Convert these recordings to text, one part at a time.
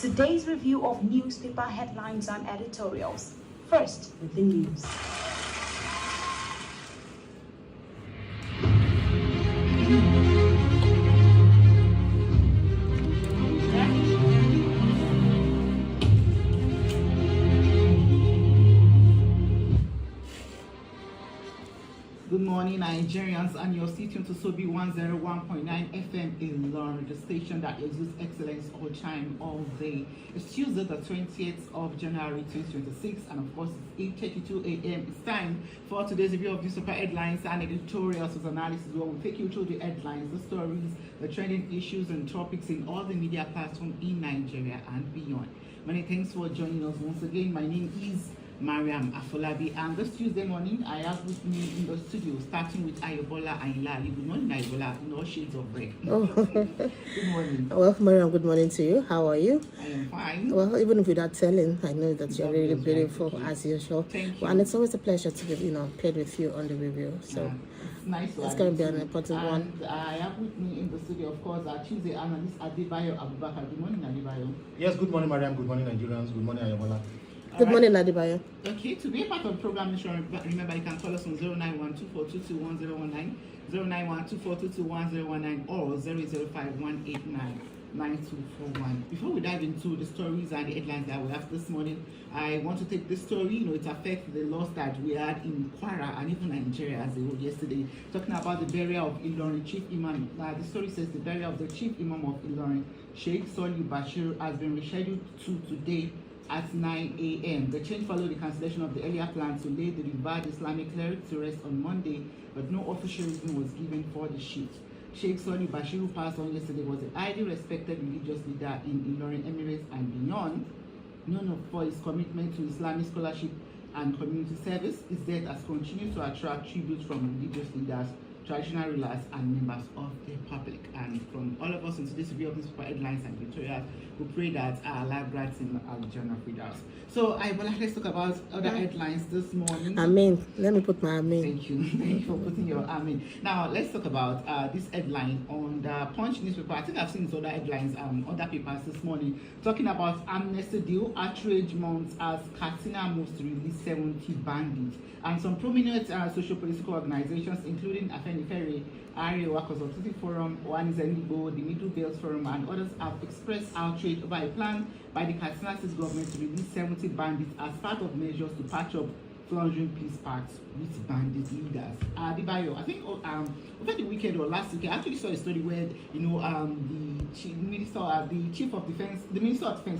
Today's review of newspaper headlines and editorials. First, with the news. Good morning, Nigerians, and you're tuned to Sobi 101.9 FM in Ilorin, the station that exudes excellence all time, all day. It's Tuesday, the 20th of January 2026, and of course, it's 8:32 a.m. It's time for today's review of newspaper headlines and editorials with analysis, where we take you through the headlines, the stories, the trending issues and topics in all the media platforms in Nigeria and beyond. Many thanks for joining us once again. My name is Mariam Afolabi, and this Tuesday morning I have with me in the studio, starting with Ayobola Ayinla. Good morning, Ayobola, in all shades of red. Oh. Good morning. Well, Mariam, good morning to you. How are you? I am fine. Well, even if without telling, I know that you're really beautiful as usual. Thank you. And it's always a pleasure to be, paired with you on the review. So it's nice. It's going to be an important one. I have with me in the studio, of course, our Tuesday analyst Adebayo Abubakar. Good morning, Adebayo. Yes, good morning, Mariam. Good morning, Nigerians. Good morning, Ayobola. Good morning, Adebayo. Okay, to be a part of the program, remember you can call us on 09124221019, 09124221019, or 00518999241. Before we dive into the stories and the headlines that we have this morning, I want to take this story. It affects the loss that we had in Kwara and even Nigeria as a whole yesterday, talking about the burial of Ilorin Chief Imam. The story says the burial of the Chief Imam of Ilorin, Sheikh Soli Bashir, has been rescheduled to today at 9 a.m. The change followed the cancellation of the earlier plan to lay the revered Islamic cleric to rest on Monday, but no official reason was given for the shift. Sheikh Soli Bashir, who passed on yesterday, was a highly respected religious leader in Ilorin Emirates and beyond, known for his commitment to Islamic scholarship and community service. His death has continued to attract tributes from religious leaders, traditional rulers, and members of the public. And from all of us in today's review of these headlines and editorials, we pray that our life grants him a journey of freedom. So, let's talk about other headlines this morning. Amen. Let me put my amen. Thank you. Thank you for putting your amen. Now, let's talk about this headline on the Punch newspaper. I think I've seen these other headlines, other papers this morning, talking about amnesty deal, outrage mounts as Katsina moves to release 70 bandits. And some prominent socio-political organizations, including Afenifere, Arewa Consultative Forum, One Zendigo, the Middle Belt Forum, and others have expressed outrage over a plan by the Katsina State government to release 70 bandits as part of measures to patch up flourishing peace parks with bandit leaders. Adebayo, I think over the weekend or last week, I actually saw a story where the Minister of Defense,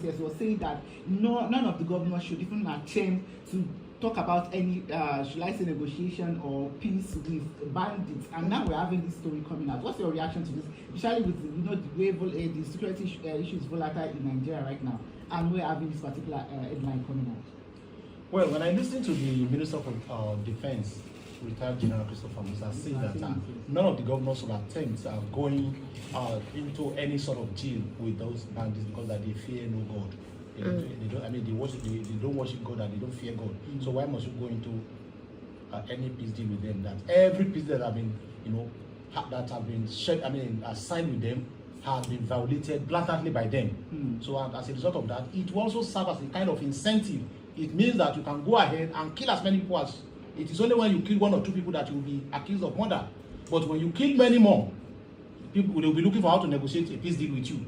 yes, was saying that none of the governors should even attempt to talk about any should I say negotiation or peace with bandits, and now we're having this story coming out. What's your reaction to this, especially with the way the security issue is volatile in Nigeria right now, and we're having this particular headline coming out? Well, when I listened to the Minister of Defense, retired General Christopher Musa, say that none of the governors will attempt going into any sort of deal with those bandits because that they fear no God. They don't. I mean, they don't worship God and they don't fear God. So why must you go into any peace deal with them? That every peace that have been, that have been signed with them, have been violated blatantly by them. So as a result of that, it will also serve as a kind of incentive. It means that you can go ahead and kill as many people as. It is only when you kill one or two people that you will be accused of murder. But when you kill many more, people will be looking for how to negotiate a peace deal with you.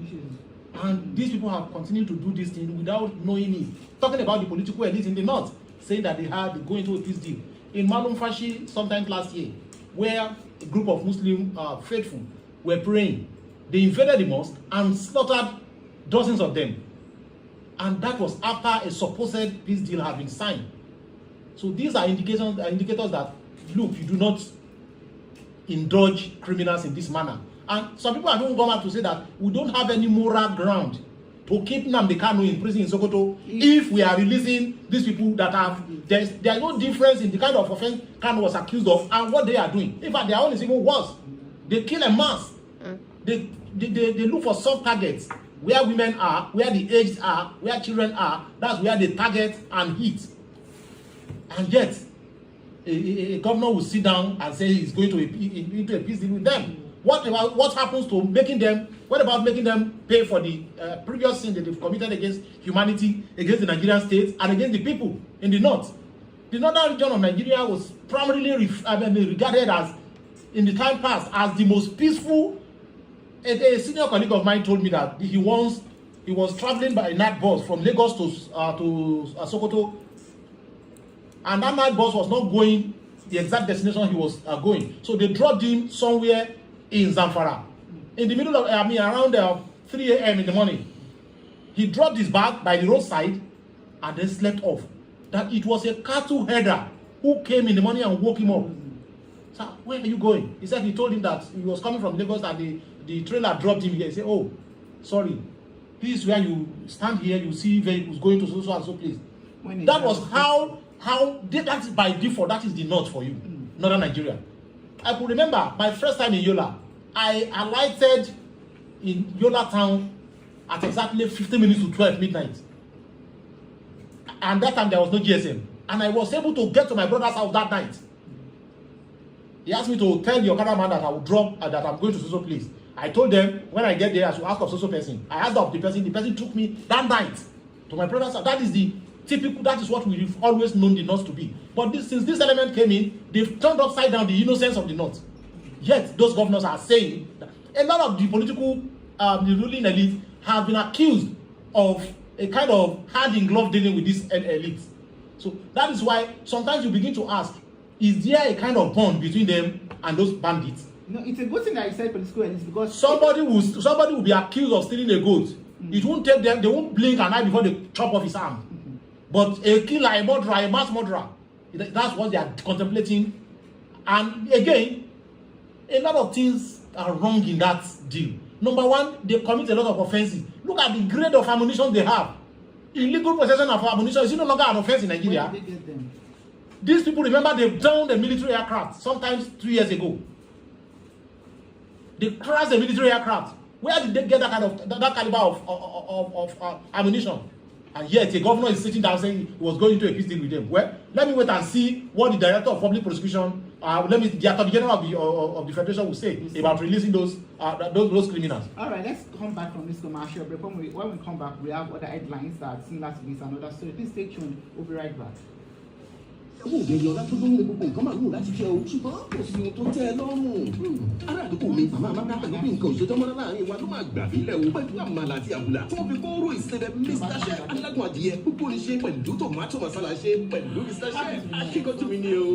And these people have continued to do this thing without knowing it. Talking about the political elite in the north, saying that they had go into a peace deal. In Malum Fashi, sometime last year, where a group of Muslim faithful were praying, they invaded the mosque and slaughtered dozens of them. And that was after a supposed peace deal had been signed. So these are indicators that, look, you do not indulge criminals in this manner. And some people have even gone out to say that we don't have any moral ground to keep Nnamdi Kanu in prison in Sokoto if we are releasing these people that have, there's no difference in the kind of offense Kanu was accused of and what they are doing. In fact, their own is even worse. They kill en masse. They look for soft targets where women are, where the aged are, where children are. That's where they target and hit. And yet, a governor will sit down and say he's going to into a peace deal with them. What happens to making them, What about making them pay for the previous sin that they've committed against humanity, against the Nigerian state, and against the people in the north? The northern region of Nigeria was primarily regarded as, in the time past, as the most peaceful. A senior colleague of mine told me that he was traveling by a night bus from Lagos to Sokoto, and that night bus was not going the exact destination he was going. So they dropped him somewhere in Zamfara, in the middle of, around 3 a.m. in the morning. He dropped his bag by the roadside and then slept off. That it was a cattle herder who came in the morning and woke him up. So, where are you going? He said he told him that he was coming from Lagos and the trailer dropped him here. He said, oh, sorry, this is where you stand here, you see vehicles going to so and so place. That was how that's by default, that is the north for you, northern Nigeria. I could remember my first time in Yola. I alighted in Yola town at exactly 15 minutes to 12 midnight. And that time there was no GSM. And I was able to get to my brother's house that night. He asked me to tell the Okada man that I would drop, that I'm going to so place. I told them when I get there, I should ask of so person. I asked of the person took me that night to my brother's house. That is the typical, that is what we've always known the North to be. But since this element came in, they've turned upside down the innocence of the North. Yet those governors are saying that a lot of the political, the ruling elite have been accused of a kind of hand-in-glove dealing with this elite. So that is why sometimes you begin to ask, is there a kind of bond between them and those bandits? No, it's a good thing that you said political elites, because somebody will be accused of stealing a goat. It won't take them, they won't blink an eye before they chop off his arm. But a killer, a murderer, a mass murderer, that's what they are contemplating. And again, a lot of things are wrong in that deal. Number one, they commit a lot of offenses. Look at the grade of ammunition they have. Illegal possession of ammunition is no longer an offense in Nigeria. Where did they get them? These people, remember, they've downed a military aircraft sometimes 2 years ago. They crashed a military aircraft. Where did they get that kind of that caliber of ammunition? And yet a governor is sitting down saying he was going into a peace deal with them. Well, let me wait and see what the director of public prosecution, the attorney general of the federation will say about releasing those criminals. All right, let's come back from this commercial break. When we come back, we have other headlines that are similar to this and other story. Please stay tuned. We'll be right back. owó ògèdè ọ̀la tó lóyún gbogbo nǹkan máa ń wù láti jẹ o ṣùgbọ́n kò sí ohun tó tẹ́ ẹ lọ́rùn. ará àdúgbò mi màmá amáká pẹ̀lú bí nǹkan òṣèjọ́ mọ́ra láàrin wa ló máa gbà mí lẹ̀ o pẹ̀lú àmàlà àti àbùlà tí wọ́n fi kóró ìsẹ̀lẹ̀ Mr. Chef alágùn adìyẹ púpọ̀ ní ṣe pẹ̀lú tòmátò masala ṣe pẹ̀lú Mr. Chef akíkanjú mi ni o.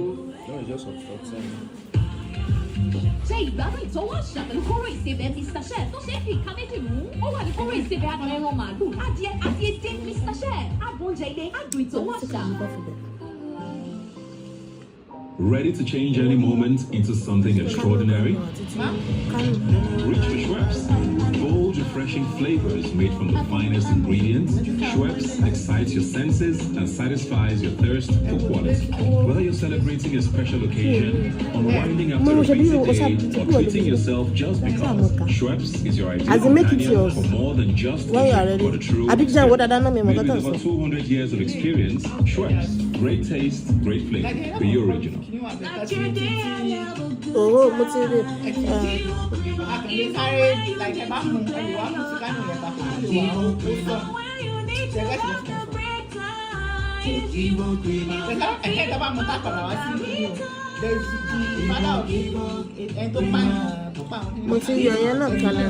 ṣe ìgbádùn ìtọ́wọ́ àṣà pẹ̀lú kóró ìsebẹ̀ Mr. Chef tó ṣe é fi ìka méjì mú. Ó wà ní kóró ìsebẹ̀ adùn ẹran màálù, adìẹ àti edé Mr. Chef, adùn oúnjẹ ilé, adùn ìtọ́wọ́ àṣà. Ready to change any moment into something extraordinary? Reach for Schweppes. Bold, refreshing flavors made from the finest ingredients. Schweppes excites your senses and satisfies your thirst for quality. Whether you're celebrating a special occasion, unwinding after a busy day, or treating yourself just because, Schweppes is your ideal companion for more than just when you are ready. but a true Made with over 200 years of experience, Schweppes. Great taste, great flavor. The original. Oh, mo ti rí mo ti yọ yẹn náà kalẹ̀.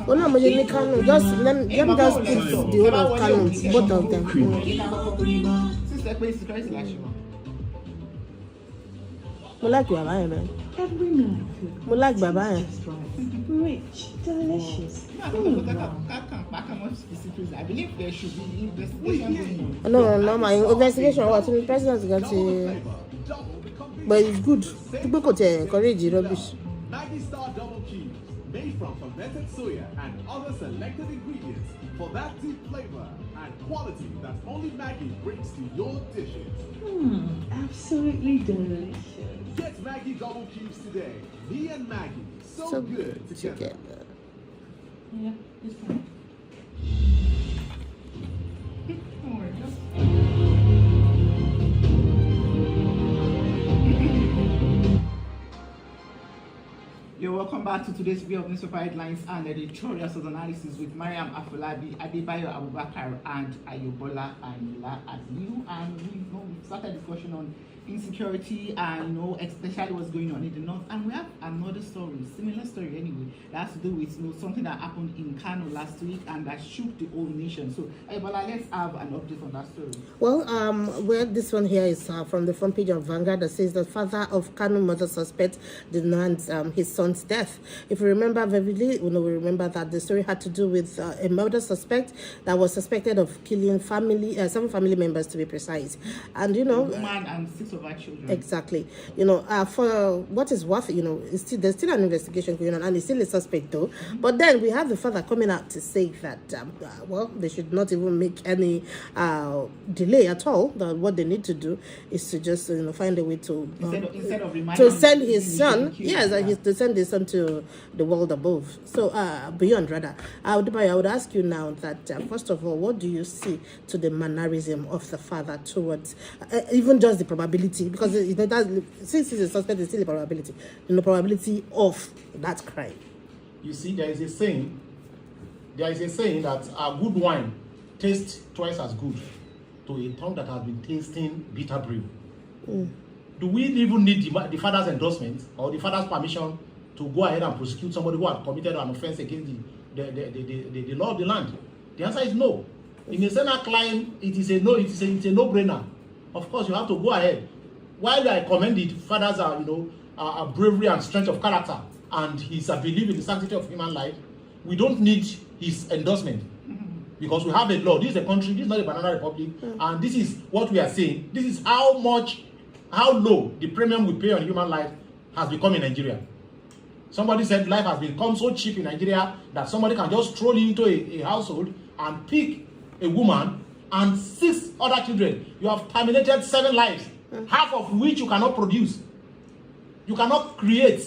Oh no, mo ṣe ní Kano. Just let me just put the whole of Kano, both of them. Mo like bàbá yẹn man. Mo like bàbá yẹn. Rich, delicious. I believe there should be investigation. No, my investigation was the president got to, but it's good. People could encourage rubbish. Maggi Star Double Cubes, made from fermented soya and other selected ingredients for that deep flavor and quality that only Maggi brings to your dishes. Absolutely delicious. Get Maggi Double Cubes today. Me and Maggi, so good together. Yeah, this one. You're welcome. welcome back to today's review of newspaper headlines and editorials of analysis with Mariam Afolabi, Adebayo Abubakar, and Ayobola Anila Aliu. And we've started discussion on insecurity and especially what's going on in the north. And we have another story, similar story anyway, that has to do with something that happened in Kano last week and that shook the whole nation. So Ayobola, let's have an update on that story. Well, where this one here is from the front page of Vanguard that says the father of Kano murder suspect demands his son's death. If you remember vividly, we remember that the story had to do with a murder suspect that was suspected of killing 7 family members to be precise. And a woman and 6 of our children. Exactly. For what is worth, there's still an investigation going on, and he's still a suspect though. But then we have the father coming out to say that they should not even make any delay at all. That what they need to do is to just find a way to instead of to send his son, to send his son to the world above. So beyond rather, I would ask you now that first of all, what do you see to the mannerism of the father towards even just the probability, because since he's a suspect, it's still a probability, probability of that crime. You see, there is a saying that a good wine tastes twice as good to a tongue that has been tasting bitter brew. Do we even need the father's endorsement or the father's permission to go ahead and prosecute somebody who had committed an offense against the law of the land? The answer is no. In a Senate claim, it is a no-brainer. Of course, you have to go ahead. While I commend the father's bravery and strength of character and his belief in the sanctity of human life, we don't need his endorsement. Because we have a law. This is a country, this is not a banana republic, and this is what we are saying. This is how low the premium we pay on human life has become in Nigeria. Somebody said life has become so cheap in Nigeria that somebody can just stroll into a household and pick a woman and 6 other children. You have terminated 7 lives, half of which you cannot produce. You cannot create,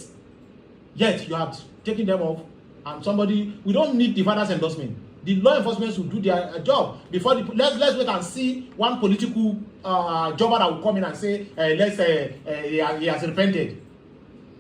yet you have taken them off. And we don't need the father's endorsement. The law enforcement should do their job before let's wait and see one political jobber that will come in and say he has repented.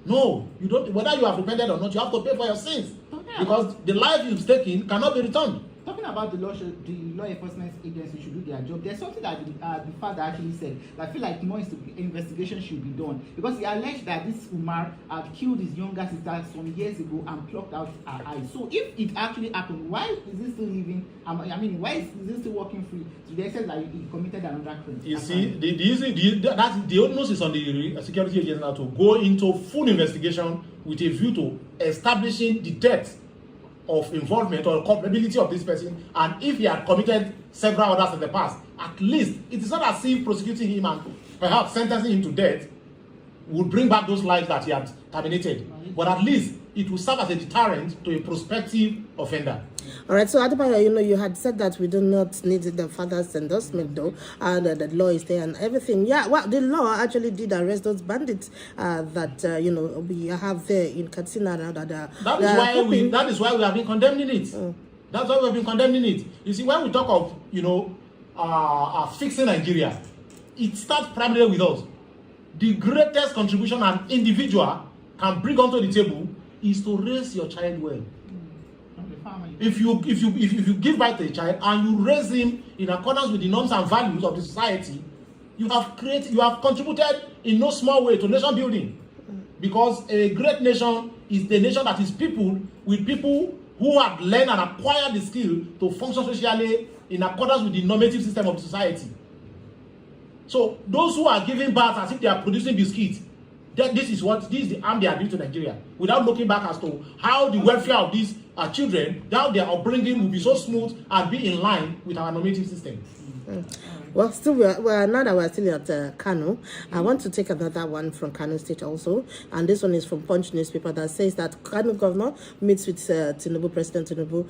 No, you don't. Whether you have repented or not, you have to pay for your sins, because the life you've taken cannot be returned. Talking about the law enforcement agency should do their job. There's something that the father actually said. I feel like more investigation should be done, because he alleged that this Umar had killed his younger sister some years ago and plucked out her eyes. So if it actually happened, why is he still living? Why is he still working free to the extent that he committed another crime? You see, the onus is on the security agency now to go into full investigation with a view to establishing the depth of involvement or culpability of this person, and if he had committed several others in the past, at least it is not as if prosecuting him and perhaps sentencing him to death would bring back those lives that he had terminated, but at least it will serve as a deterrent to a prospective offender. All right, so Adebayo, you had said that we do not need the father's endorsement though, and the law is there and everything. Yeah, well, the law actually did arrest those bandits that we have there in Katsina now. That is why we have been condemning it. That's why we have been condemning it. You see, when we talk of fixing Nigeria, it starts primarily with us. The greatest contribution an individual can bring onto the table is to raise your child well. If you give birth to a child and you raise him in accordance with the norms and values of the society, you have contributed in no small way to nation building. Because a great nation is the nation that is peopled with people who have learned and acquired the skill to function socially in accordance with the normative system of society. So those who are giving birth as if they are producing biscuits, this is the harm they are doing to Nigeria, without looking back as to how the welfare of these children, how their upbringing will be so smooth and be in line with our normative system. Well, still, now that we're still at Kano, I want to take another one from Kano State also, and this one is from Punch newspaper that says that Kano governor meets with President Tinubu,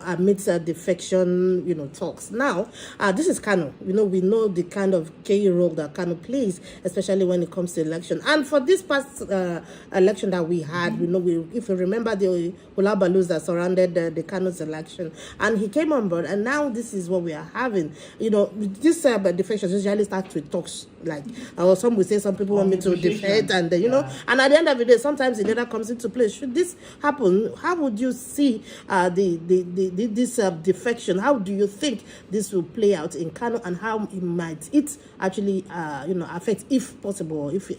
amidst defection, talks. Now, this is Kano. We know the kind of key role that Kano plays, especially when it comes to election. And for this past election that we had, if you remember the hula balloons that surrounded the Kano's election, and he came on board, and now this is what we are having. This these defections usually start with talks, like, or some will say some people want me to defect, and you know, and at the end of the day, sometimes it never comes into play. Should this happen, how would you see this defection? How do you think this will play out in Kano, and how it might actually affect, if possible, if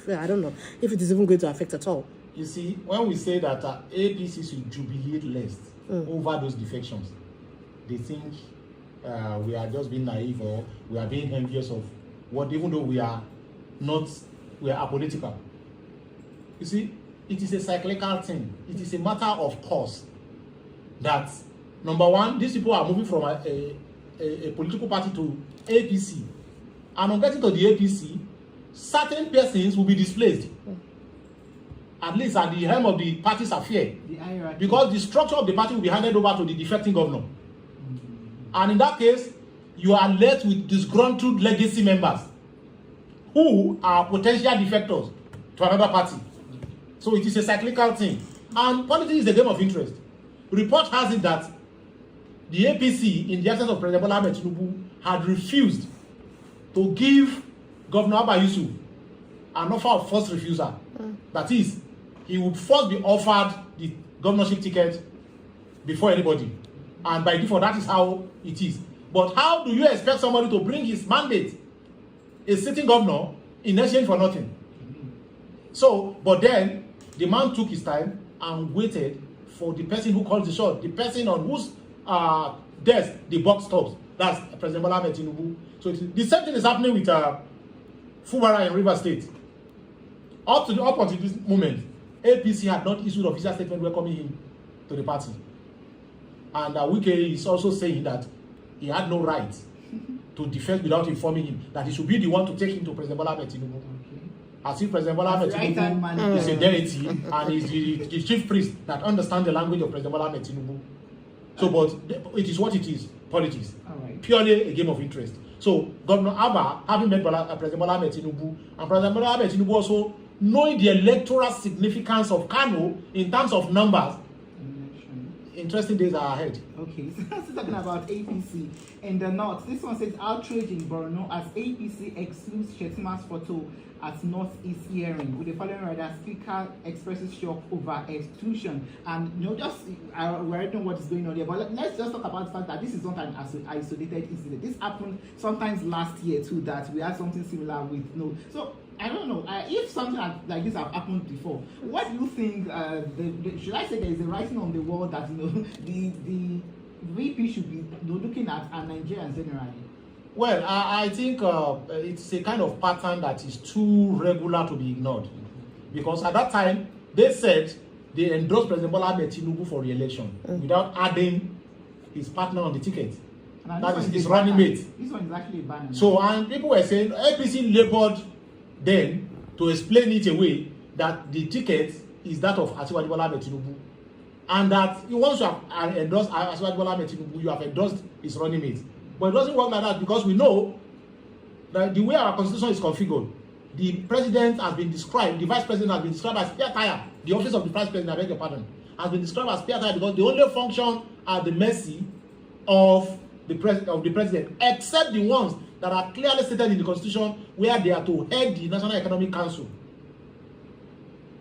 I don't know if it is even going to affect at all? You see, when we say that APC should jubilate less over those defections, they think we are just being naive, or we are being envious of what, even though we are apolitical. You see, it is a cyclical thing. It is a matter of course that, number one, these people are moving from a political party to APC, and on getting to the APC, certain persons will be displaced. At least at the helm of the party's affair, because the structure of the party will be handed over to the defecting governor. And in that case, you are left with disgruntled legacy members who are potential defectors to another party. So it is a cyclical thing. And politics is a game of interest. Report has it that the APC, in the absence of President Bola Ahmed Tinubu, had refused to give Governor Abba Yusuf an offer of first refusal. That is, he would first be offered the governorship ticket before anybody. And by default, that is how it is. But how do you expect somebody to bring his mandate, a sitting governor, in exchange for nothing? So, but then, the man took his time and waited for the person who calls the shot, the person on whose desk the buck stops. That's President Bola Ahmed Tinubu. So the same thing is happening with Fubara in Rivers State. Up until this moment, APC had not issued official statement welcoming him to the party. And Wike is also saying that he had no right to defect without informing him, that he should be the one to take him to President Bola Ahmed Tinubu. As if President Bola Ahmed Tinubu is a deity and is the chief priest that understands the language of President Bola Ahmed Tinubu. So, but it is what it is, politics. Purely a game of interest. So, Governor Abba, having met President Bola Ahmed Tinubu, and President Bola Ahmed Tinubu also knowing the electoral significance of Kano in terms of numbers, interesting days are ahead. Okay, so that's talking about APC in the north. This one says outrage in Borno as APC excludes Shettima's photo at Northeast hearing. With the following rider, Speaker expresses shock over exclusion. And we already know what is going on here, but let's just talk about the fact that this is not an isolated incident. This happened sometimes last year too, that we had something similar with So I don't know if something like this have happened before. What do you think? Should I say there is a writing on the wall that the VP should be looking at, and Nigerians generally? Well, I think it's a kind of pattern that is too regular to be ignored, because at that time they said they endorsed President Bola Ahmed Tinubu for re-election without adding his partner on the ticket. That is his running mate. This one is actually a banner. So, and people were saying APC labored then to explain it away that the ticket is that of Asiwaju Bola Ahmed Tinubu, and that once you have endorsed Asiwaju Bola Ahmed Tinubu, you have endorsed his running mate. But it doesn't work like that, because we know that the way our constitution is configured, the president has been described, the vice president has been described as spare tire. The office of the vice president, I beg your pardon, has been described as spare tire because they only function at the mercy of the president, except the ones that are clearly stated in the constitution where they are to head the National Economic Council.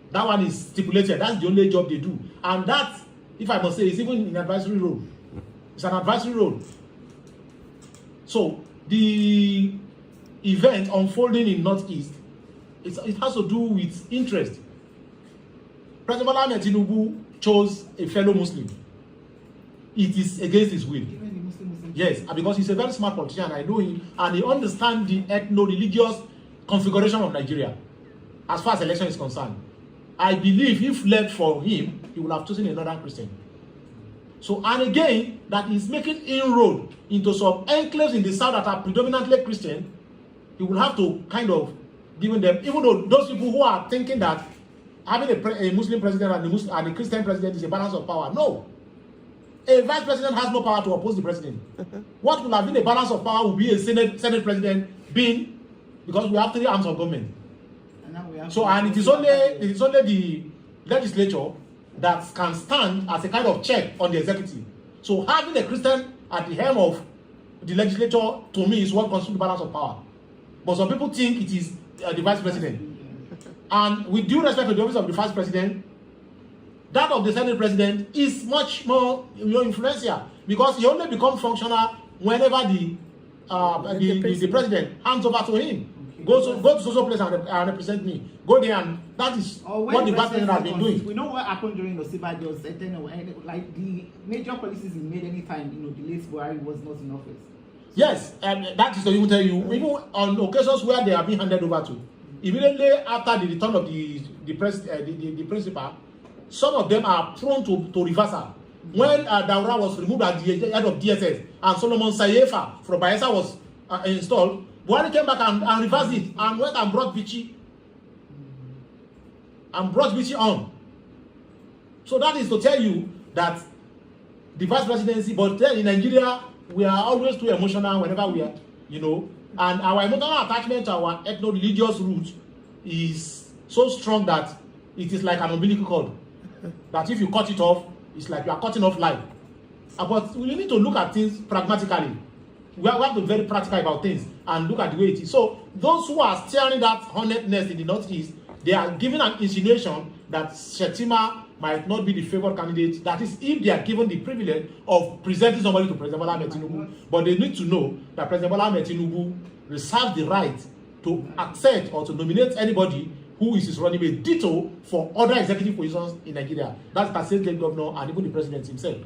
That one is stipulated. That's the only job they do. And that, if I must say, is even an advisory role. It's an advisory role. So, the event unfolding in Northeast, it has to do with interest. President Bola Ahmed Tinubu chose a fellow Muslim. It is against his will. Yes, because he's a very smart politician, I know him, and he understands the ethno-religious configuration of Nigeria as far as election is concerned. I believe if left for him, he would have chosen another Christian. So, and again, that is making inroad into some enclaves in the south that are predominantly Christian. He will have to kind of give them, even though those people who are thinking that having a Muslim president and a Christian president is a balance of power. No. A vice president has no power to oppose the president. What would have been a balance of power would be a Senate president being, because we have 3 arms of government. And it is only the legislature that can stand as a kind of check on the executive. So having a Christian at the helm of the legislature, to me, is what constitutes the balance of power. But some people think it is the vice president. And with due respect to the office of the vice president, that of the Senate president is much more influential, because he only becomes functional whenever the president hands over to him. Go to social place and represent me. Go there, and that is what the vice president has been doing. We know what happened during Osibajo's tenure, like the major policies he made anytime the late Buhari was not in office. Yes, and that is to even tell you, even on occasions where they are being handed over to, immediately after the return of the principal, some of them are prone to reversal. When Daura was removed at the head of DSS and Solomon Sayefa from Bayelsa was installed, Buhari came back and reversed it and went and brought Bichi on. So that is to tell you that the vice presidency, but then in Nigeria, we are always too emotional whenever we are, and our emotional attachment to our ethno-religious roots is so strong that it is like an umbilical cord. That if you cut it off, it's like you are cutting off life. But we need to look at things pragmatically. We have to be very practical about things and look at the way it is. So those who are steering that hornet nest in the northeast, they are giving an insinuation that Shettima might not be the favored candidate. That is, if they are given the privilege of presenting somebody to President Bola Ahmed Tinubu. But they need to know that President Bola Ahmed Tinubu reserves the right to accept or to nominate anybody who is his running mate. Ditto for other executive positions in Nigeria. That's the state governor and even the president himself.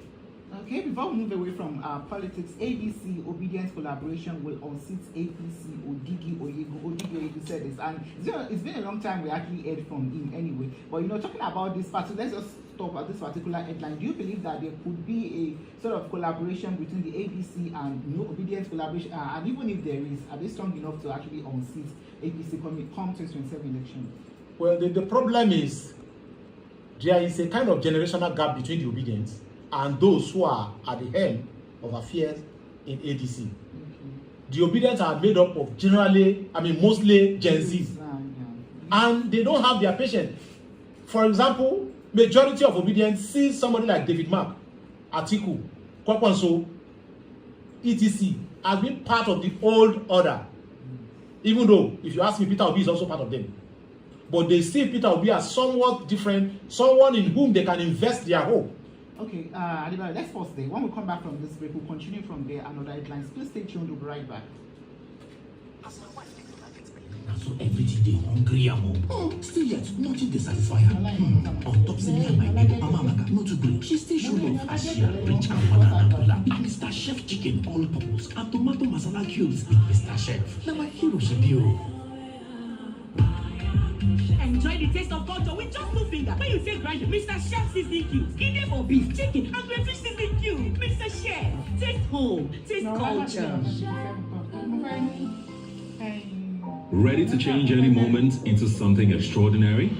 Okay, before we move away from politics, ABC Obedience Collaboration will unseat APC Odigi Oyego. Odigi Oyego said this, and it's been a long time we actually heard from him anyway. But talking about this part, so let's just stop at this particular headline. Do you believe that there could be a sort of collaboration between the ABC and Obedience Collaboration? And even if there is, are they strong enough to actually unseat APC come 2027 election? Well, the problem is there is a kind of generational gap between the Obedience and those who are at the helm of affairs in ADC. The Obedience are made up of mostly Gen Z. And they don't have their patience. For example, majority of Obedience sees somebody like David Mark, Atiku, Kwakwanso, etc. as being part of the old order. Even though, if you ask me, Peter Obi is also part of them. But they see Peter Obi as somewhat different, someone in whom they can invest their hope. Okay, Adibare, let's pause there. When we come back from this break, we'll continue from there and other headlines. Please stay tuned, we'll be right back. So everything they hungry still yet, nothing they satisfy her. On top say my neighbor Mama Amaka not too great. She still show love as she rich and wanna with Mr. Chef chicken all purpose and tomato masala cubes with Mr. Chef. Now my hero she be. Enjoy the taste of culture with just 2 fingers. When you say grind, Mr. Chef seasoning cubes. In there for beef, chicken, and crayfish seasoning cubes. Mr. Chef, taste home, taste culture. Ready to change any moment into something extraordinary?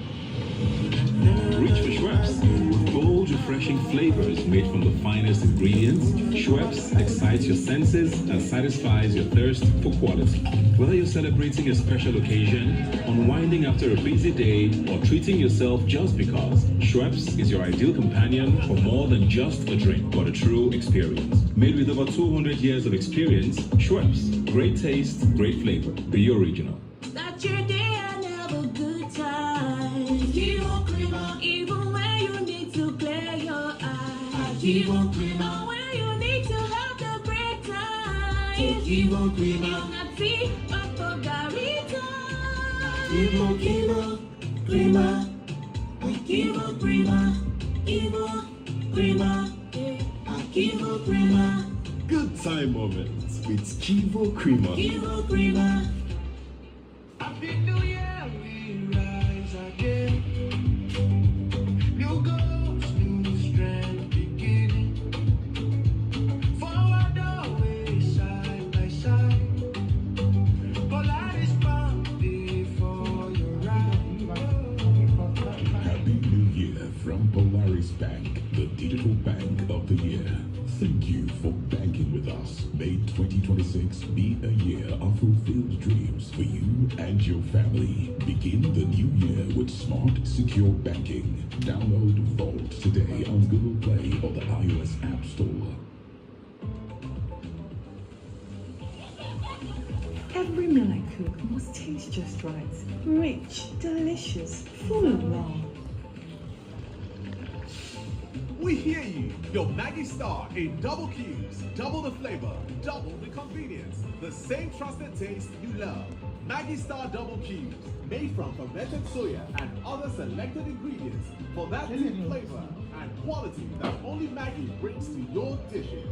Reach for Schweppes. With bold, refreshing flavors made from the finest ingredients, Schweppes excites your senses and satisfies your thirst for quality. Whether you're celebrating a special occasion, unwinding after a busy day, or treating yourself just because, Schweppes is your ideal companion for more than just a drink, but a true experience. Made with over 200 years of experience, Schweppes. Great taste, great flavor. Be original. Start your day and have a good time. Kivo Krima, even when you need to clear your eyes. Kivo Krima, when you need to have the break time. Kivo Krima, not tea, but for garita. Kivo Krima, Kivo Krima, Kivo Krima, Kivo Krima. Good time moments with Kivo Krima. Kivo Krima. Happy New Year, we rise again. New goals, new strength beginning. Forward always, side by side. Polaris bound before your ride. Happy New Year from Polaris Bank, the digital bank of the year. Thank you for banking with us. May 2026 be a year of fulfilled dreams for you and your family. Begin the new year with smart, secure banking. Download Vault today on Google Play or the iOS App Store. Every meal I cook must taste just right. Rich, delicious, full of love. We hear you. Your Maggie Star in double cubes, double the flavor, double the convenience. The same trusted taste you love. Maggie Star double cubes, made from fermented soya and other selected ingredients for that deep flavor and quality that only Maggie brings to your dishes.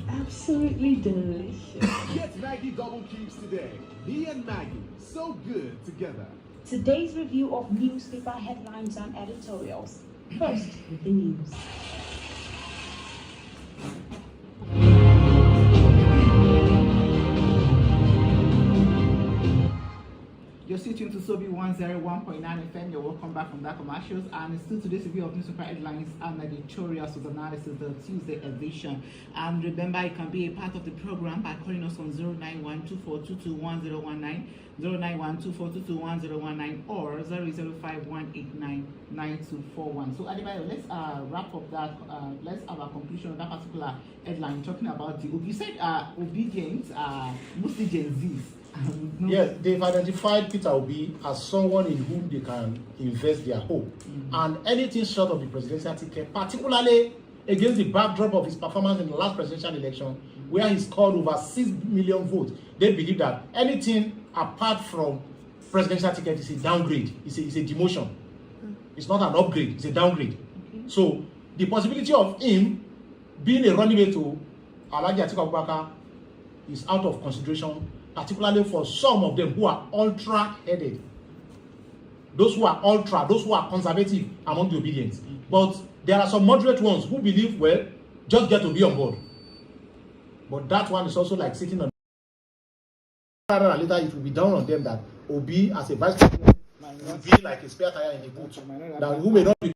Absolutely delicious. Get Maggie double cubes today. Me and Maggie, so good together. Today's review of newspaper headlines and editorials. First, with the news. You're sitting to Sobi 101.9 FM. You're welcome back from that commercials. And still today's review of newspaper headlines and editorials with analysis, the Tuesday edition. And remember, you can be a part of the program by calling us on 09124221019, 09124221019, or 00518999241. So, Adebayo, let's wrap up that. Let's have a conclusion of that particular headline talking about the. You said obedient, mostly Gen Zs. Yes, they've identified Peter Obi as someone in whom they can invest their hope. And anything short of the presidential ticket, particularly against the backdrop of his performance in the last presidential election, where he scored over 6 million votes, they believe that anything apart from presidential ticket is a downgrade, it's a demotion. It's not an upgrade, it's a downgrade. So the possibility of him being a running mate to Alhaji Atiku Abubakar is out of consideration, particularly for some of them who are ultra-headed. Those who are ultra, those who are conservative among the obedience. But there are some moderate ones who believe, well, just get to be on board. But that one is also like sitting on. Later, it will be down on them that Obi, as a vice president, will be like a spare tire in the boot. That who may not be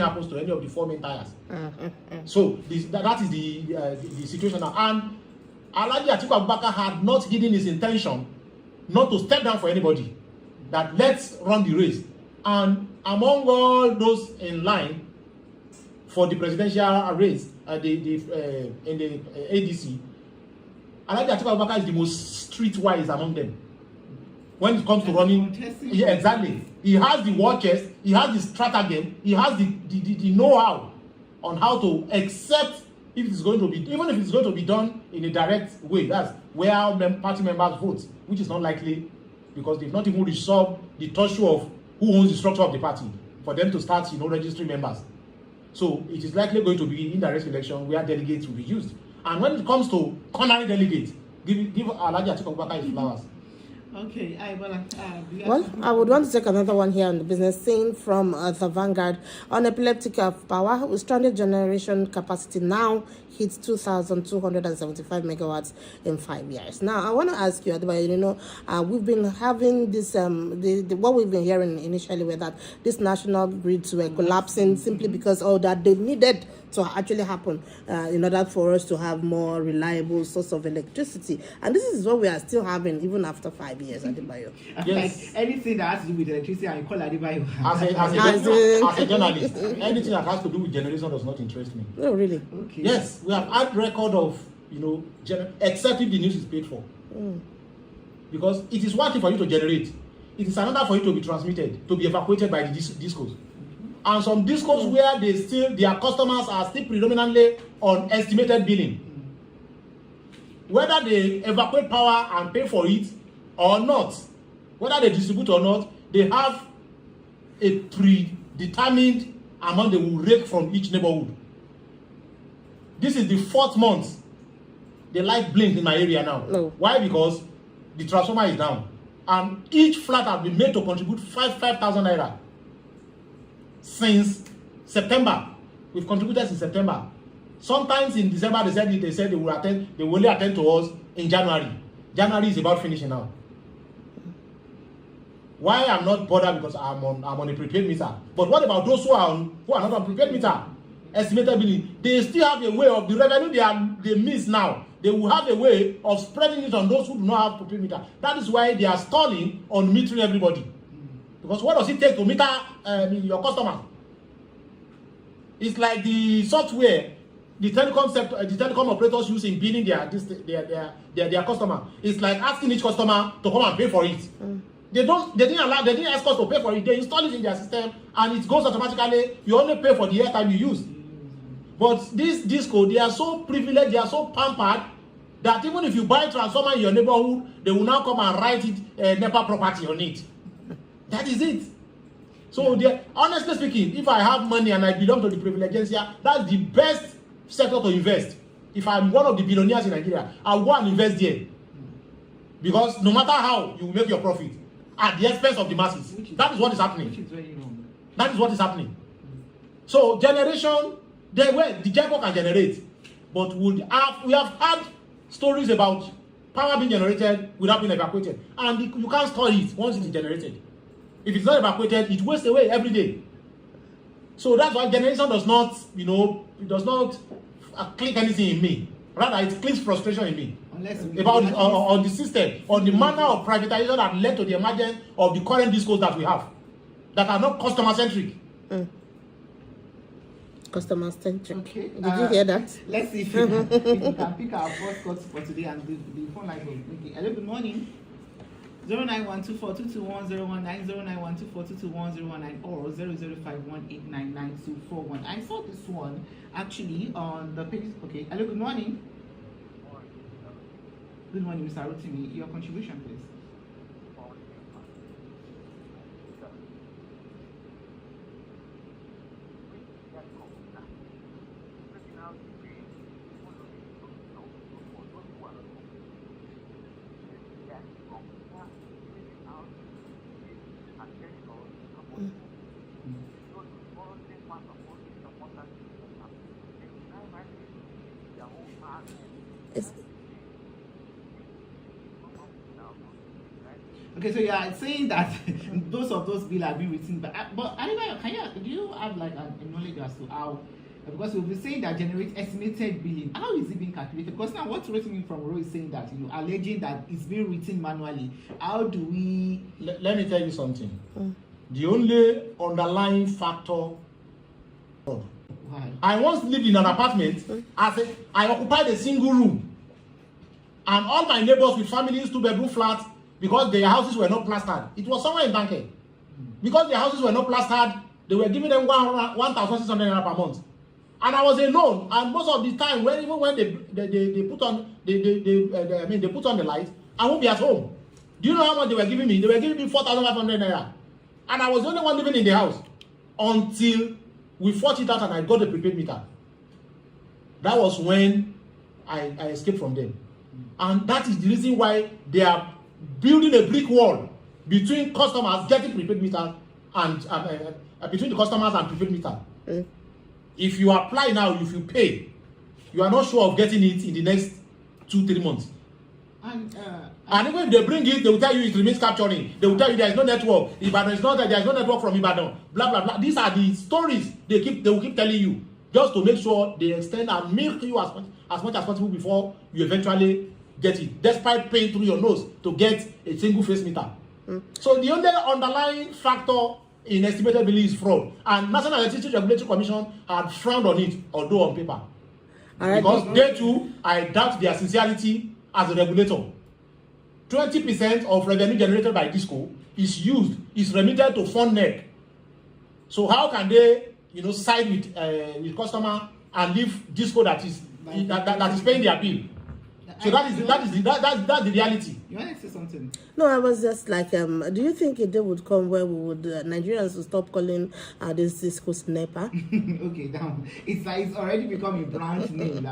happens to any of the 4 main tires. So that is the situation now. And Alhaji Atiku Abubakar had not hidden his intention not to step down for anybody. That let's run the race. And among all those in line for the presidential race in the ADC, Alhaji Atiku Abubakar is the most streetwise among them. When it comes to running, yeah, exactly. He has the war chest, he has the stratagem, he has the know-how on how to accept if it's going to be, even if it's going to be done in a direct way, that's where party members vote, which is not likely because they've not even resolved the issue of who owns the structure of the party for them to start, registering members. So it is likely going to be indirect election where delegates will be used. And when it comes to honorary delegates, give Alhaji Atiku Abubakar his flowers. Okay, well, I would want to take another one here on the business scene from the Vanguard. On epileptic power, with stranded generation capacity now hits 2,275 megawatts in 5 years. Now, I want to ask you, Adebayo, we've been having this, what we've been hearing initially were that these national grids were collapsing simply because that they needed to actually happen in order for us to have more reliable source of electricity. And this is what we are still having even after 5 years, Adebayo. Yes. Like anything that has to do with electricity, I call Adebayo. As a journalist, anything that has to do with generation does not interest me. Oh, really? Okay. Yes, we have had record of, except if the news is paid for. Because it is one thing for you to generate. It is another for you to be transmitted, to be evacuated by the discos. And some discos where their customers are still predominantly on estimated billing. Whether they evacuate power and pay for it or not, whether they distribute or not, they have a predetermined amount they will rake from each neighborhood. This is the 4th month the light blinked in my area now. No. Why? Because the transformer is down. And each flat has been made to contribute 5,000 naira. Since September. We've contributed since September. Sometimes in December they said they will only attend to us in January. January is about finishing now. Why I'm not bothered? Because I'm on a prepaid meter. But what about those who are not on prepaid meter? Estimated billing. They still have a way of the revenue they miss now. They will have a way of spreading it on those who do not have prepaid meter. That is why they are stalling on metering everybody. Because what does it take to meter your customer? It's like the software the telecom sector, the telecom operators use in billing their customer. It's like asking each customer to come and pay for it. They didn't ask us to pay for it. They install it in their system and it goes automatically. You only pay for the airtime you use. But this disco, they are so privileged, they are so pampered that even if you buy a transformer in your neighborhood, they will now come and write it NEPA property on it. That is it. So honestly speaking, if I have money and I belong to the privilegencia, that's the best sector to invest. If I'm one of the billionaires in Nigeria, I'll go and invest there. Because no matter how you make your profit, at the expense of the masses. That is what is happening. Which is very wrong. That is what is happening. So generation, the GENCO can generate. But we have had stories about power being generated without being evacuated. And you can't store it once it is generated. If it's not evacuated, it wastes away every day. So that's why generation does not, it does not click anything in me. Rather, it clicks frustration in me. About on the system, on the manner of privatization that led to the emergence of the current discourse that we have, that are not customer-centric. Customer-centric. Okay. Did you hear that? Let's see if we can pick our first cut for today and the phone line will make it. Hello, good morning. 091242210190, 091242210190, or 0051899241. I saw this one actually on the page. Okay. Hello, good morning. Good morning, Mr. Rotimi. Your contribution, please. Okay, so you are saying that those bills are being written, but anyway, do you have like a knowledge as to how? Because we'll be saying that generate estimated billing. How is it being calculated? Because now what's written from Ro is saying that alleging that it's being written manually. How do we? Let me tell you something. The only underlying factor. Why? I once lived in an apartment. I occupied a single room, and all my neighbors with families, 2-bedroom flats. Because their houses were not plastered. It was somewhere in Banke. Because their houses were not plastered, they were giving them 1,600 naira per month. And I was alone. And most of the time, when they put on they put on the light, I won't be at home. Do you know how much they were giving me? They were giving me 4,500 naira. And I was the only one living in the house until we fought it out and I got a prepaid meter. That was when I escaped from them. And that is the reason why they are building a brick wall between customers getting prepaid meters and between the customers and prepaid meter. If you apply now, if you pay, you are not sure of getting it in the next 2-3 months. And even if they bring it, they will tell you it remains capturing. They will tell you there is no network. Ibadan is not there. There is no network from Ibadan. Blah blah blah. These are the stories they will keep telling you just to make sure they extend and milk you as much as possible before you eventually get it, despite paying through your nose to get a single face meter. So the only underlying factor in estimated billing is fraud, and National Electricity Regulatory Commission had frowned on it, although on paper. Because they too, I doubt their sincerity as a regulator. 20% of revenue generated by Disco is remitted to FundNet. So how can they, side with customer and leave Disco that is paying their bill? So that's the reality. You want to say something? No, I was just like, do you think a day would come where we would Nigerians will stop calling this discourse NEPA? Okay, now it's already become a brand name.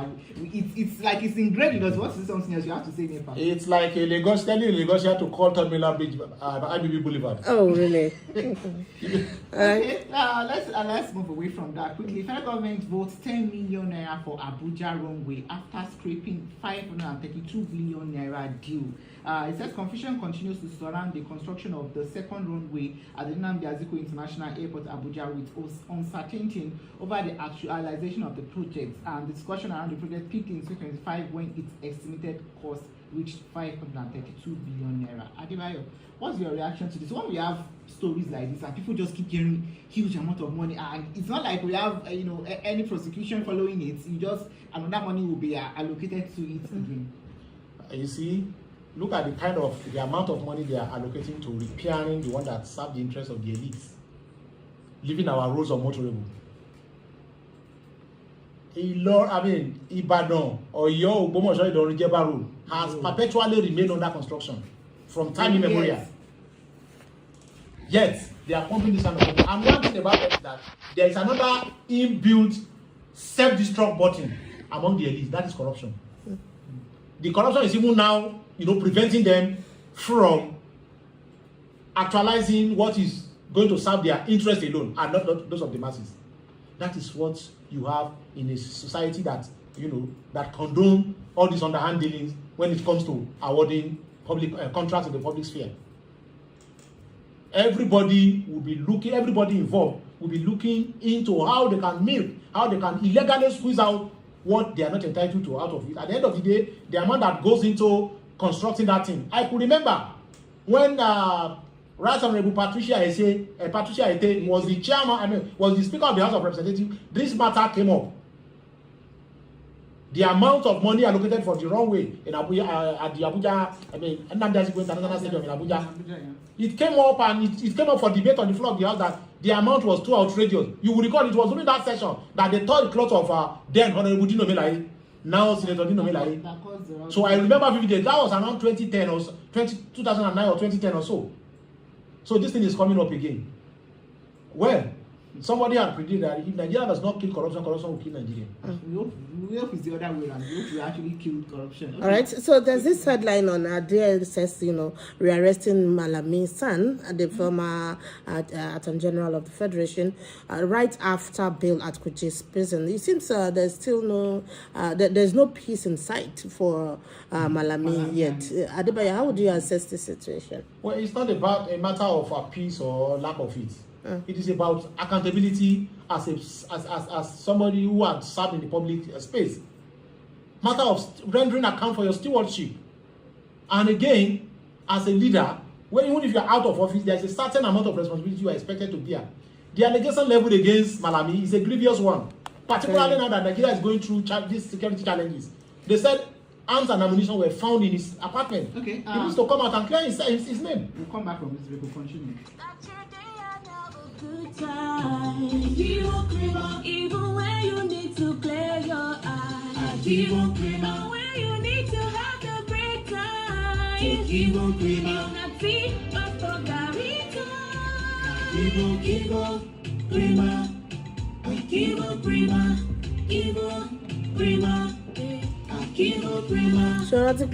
It's like it's engraved in us. What's something else you have to say NEPA? It's like telling a Lagosian to call Terminal Bridge IBB Boulevard. Oh, really? Okay, let's move away from that quickly. Federal government votes 10 million naira for Abuja runway after scraping 532 billion naira deal. It says confusion continues to surround the construction of the second runway at the Nnamdi Azikiwe International Airport, Abuja, with uncertainty over the actualization of the project. And discussion around the project peaked in 2025 when its estimated cost reached 532 billion naira. Adebayo, what's your reaction to this? When we have stories like this and people just keep hearing huge amount of money, and it's not like we have any prosecution following it. You just another money will be allocated to it again. You see, look at the amount of money they are allocating to repairing the one that serve the interest of the elites, leaving our roads unmotorable. Ibadan or Oyo Ogbomoso Idorin-Jeba Road has perpetually remained under construction from time immemorial. Yet they are pumping this kind of money. And one thing about it is that there is another inbuilt self-destruct button among the elites. That is corruption. The corruption is even now, preventing them from actualizing what is going to serve their interest alone and not those of the masses. That is what you have in a society that that condone all these underhand dealings when it comes to awarding public contracts in the public sphere. Everybody involved will be looking into how they can milk, how they can illegally squeeze out what they are not entitled to out of it. At the end of the day, the amount that goes into constructing that thing. I could remember when Right Honorable Patricia Ete was the chairman, was the Speaker of the House of Representatives. This matter came up. The amount of money allocated for the runway in Abuja, at the Abuja, Nnamdi Azikiwe International Stadium in Abuja, it came up and it came up for debate on the floor of the House that the amount was too outrageous. You will recall it was during that session that they tore the cloth of then Honorable Dino Melaye, now Senator Dino Melaye. So I remember vividly, that was around 2010 or 2009 or 2010 or so. So this thing is coming up again. Well, somebody had predicted that if Nigeria does not kill corruption, corruption will kill Nigeria. We hope it's the other way around. We hope we actually killed corruption. Okay. All right. So there's this headline on DSS, rearresting Malami San, the former Attorney General of the Federation, right after bail at Kuji's prison. It seems there's still there's no peace in sight for Malami yet. Adebayo, how would you assess this situation? Well, it's not about a matter of peace or lack of it. It is about accountability as somebody who had served in the public space. Matter of rendering account for your stewardship. And again, as a leader, even if you are out of office, there is a certain amount of responsibility you are expected to bear. The allegation leveled against Malami is a grievous one, particularly now that Nigeria is going through these security challenges. They said arms and ammunition were found in his apartment. Okay, he needs to come out and clear his name. We'll come back from this. We will continue. Good time. Even when you need to clear your eyes. Even when you need to have the break time. You're not fit for Garita. So I think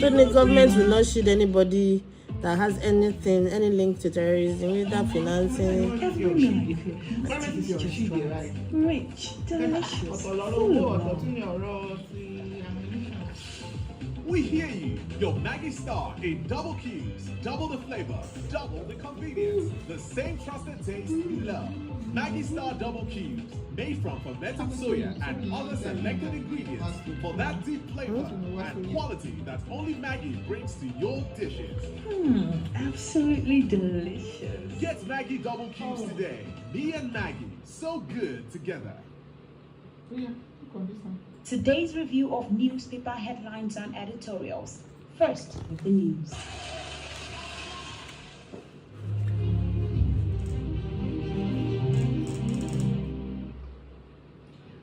the government will not shoot anybody that has any link to terrorism, without financing. Rich, delicious. We hear you. Your Maggie Star in double cubes, double the flavor, double the convenience. The same trusted taste you love. Maggie Star double cubes, made from fermented soya and other selected ingredients for that deep flavor and quality that only Maggie brings to your dishes. Absolutely delicious. Get Maggie double cubes today. Me and Maggie, so good together. Today's review of newspaper headlines and editorials. First, with the news.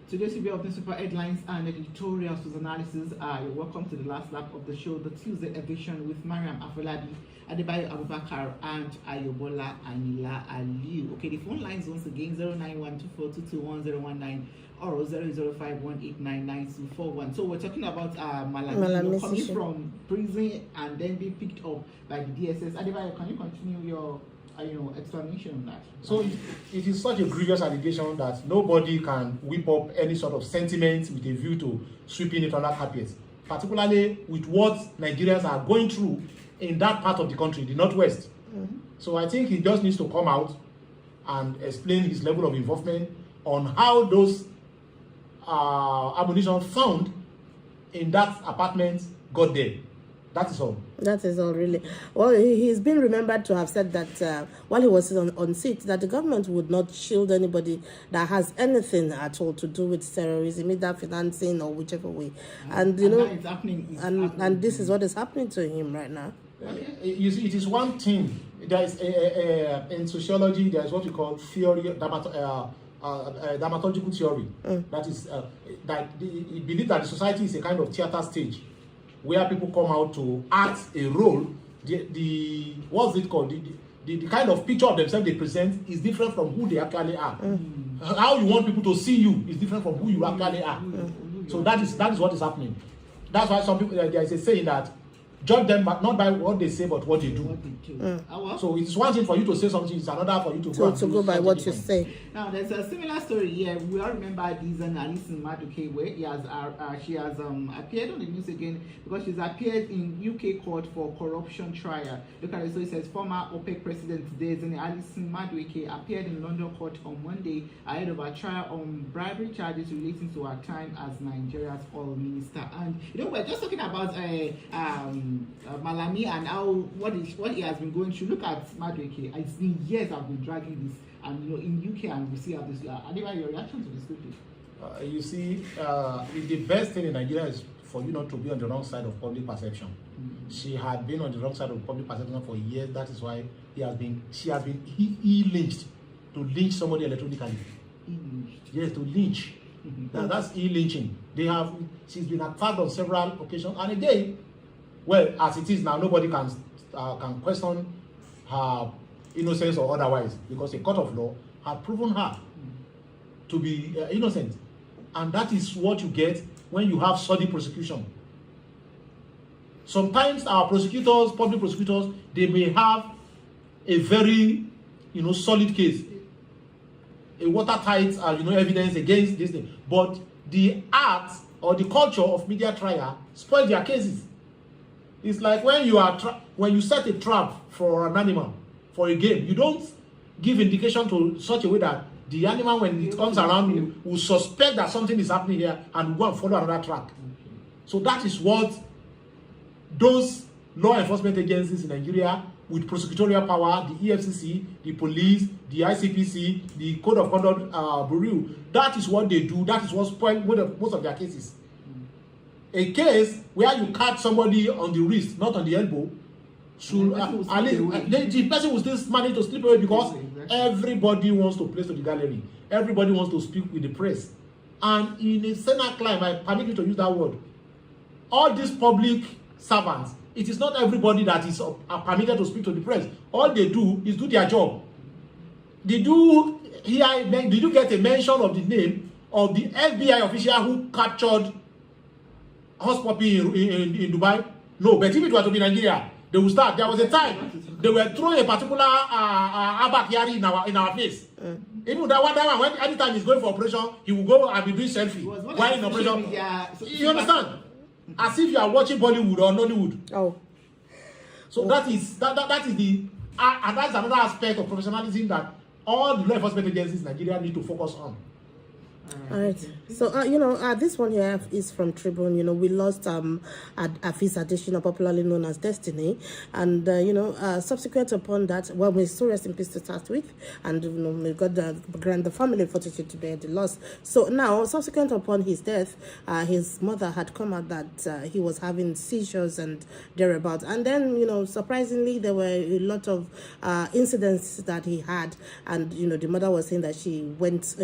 Today's review of newspaper headlines and editorials with analysis. You're welcome to the last lap of the show, the Tuesday edition with Mariam Afolabi, Adebayo Abubakar, and Ayobola Anila Aliu. Okay, the phone lines once again 09124221019 or 00518999241. So we're talking about Malami coming from prison and then being picked up by the DSS. Adebayo, can you continue your explanation on that? So it is such a grievous allegation that nobody can whip up any sort of sentiment with a view to sweeping it under carpet. particularly with what Nigerians are going through in that part of the country, the Northwest. So I think he just needs to come out and explain his level of involvement on how those ammunition found in that apartment got there. That is all. That is all, really. Well, he's been remembered to have said that while he was on seat, that the government would not shield anybody that has anything at all to do with terrorism, either financing or whichever way. And you know, it's happening. And this is what is happening to him right now. It is one thing. There is in sociology, there is what we call theory, dramaturgical theory. That is that it believes that the society is a kind of theater stage where people come out to act a role. The what's it called? The kind of picture of themselves they present is different from who they actually are. How you want people to see you is different from who you actually are. So that is what is happening. That's why some people there is a saying that judge them not by what they say but what they do. So it's one thing for you to say something, it's another for you to go by what you say. Now there's a similar story here. We all remember Dizan Alison Maduke, where she has appeared on the news again because she's appeared in UK court for corruption trial. Look at it. So it says former OPEC president Dizan Alison Maduke appeared in London court on Monday ahead of a trial on bribery charges relating to her time as Nigeria's oil minister. And you know, we're just talking about Malami and how what he has been going through. Look at Madueke. It's been years I've been dragging this, and you know, in UK and we see how this. Anyway, your reaction to this quickly? You see, the best thing in Nigeria is for you not to be on the wrong side of public perception. She had been on the wrong side of public perception for years. That is why she has been lynched to lynch somebody electronically. Yes, to lynch. That's e-lynching. She's been attacked on several occasions, and again, well, as it is now, nobody can question her innocence or otherwise, because a court of law had proven her to be innocent, and that is what you get when you have sordid prosecution. Sometimes our prosecutors, public prosecutors, they may have a very, solid case, a watertight, evidence against this thing, but the art or the culture of media trial spoils their cases. It's like when you set a trap for an animal for a game, you don't give indication to such a way that the animal, when it comes around you, will suspect that something is happening here and will go and follow another track. So that is what those law enforcement agencies in Nigeria with prosecutorial power, the EFCC, the police, the ICPC, the Code of Conduct Bureau, that is what they do. That is what spoils most of their cases. A case where you catch somebody on the wrist, not on the elbow, the person will still manage to slip away because everybody wants to place to the gallery. Everybody wants to speak with the press. And in a Senate climb, I permit you to use that word, all these public servants, it is not everybody that is permitted to speak to the press. All they do is do their job. Did you get a mention of the name of the FBI official who captured Hush Puppy in Dubai? No, but if it was to be Nigeria, they will start. There was a time they were throwing a particular Abak Yari in our face. Even that one, when anytime he's going for operation, he will go and be doing selfie while in operation. You understand? As if you are watching Bollywood or Nollywood. Oh. Oh. So that is the and that's another aspect of professionalism that all the law enforcement agencies in Nigeria need to focus on. All right. So, this one here is from Tribune. We lost Afis Adesina, popularly known as Destiny. And, subsequent upon that, well, we still rest in peace to start with. And, may God grant the family fortitude to bear the loss. So now, subsequent upon his death, his mother had come out that he was having seizures and thereabouts. And then, surprisingly, there were a lot of incidents that he had. And, the mother was saying that she went,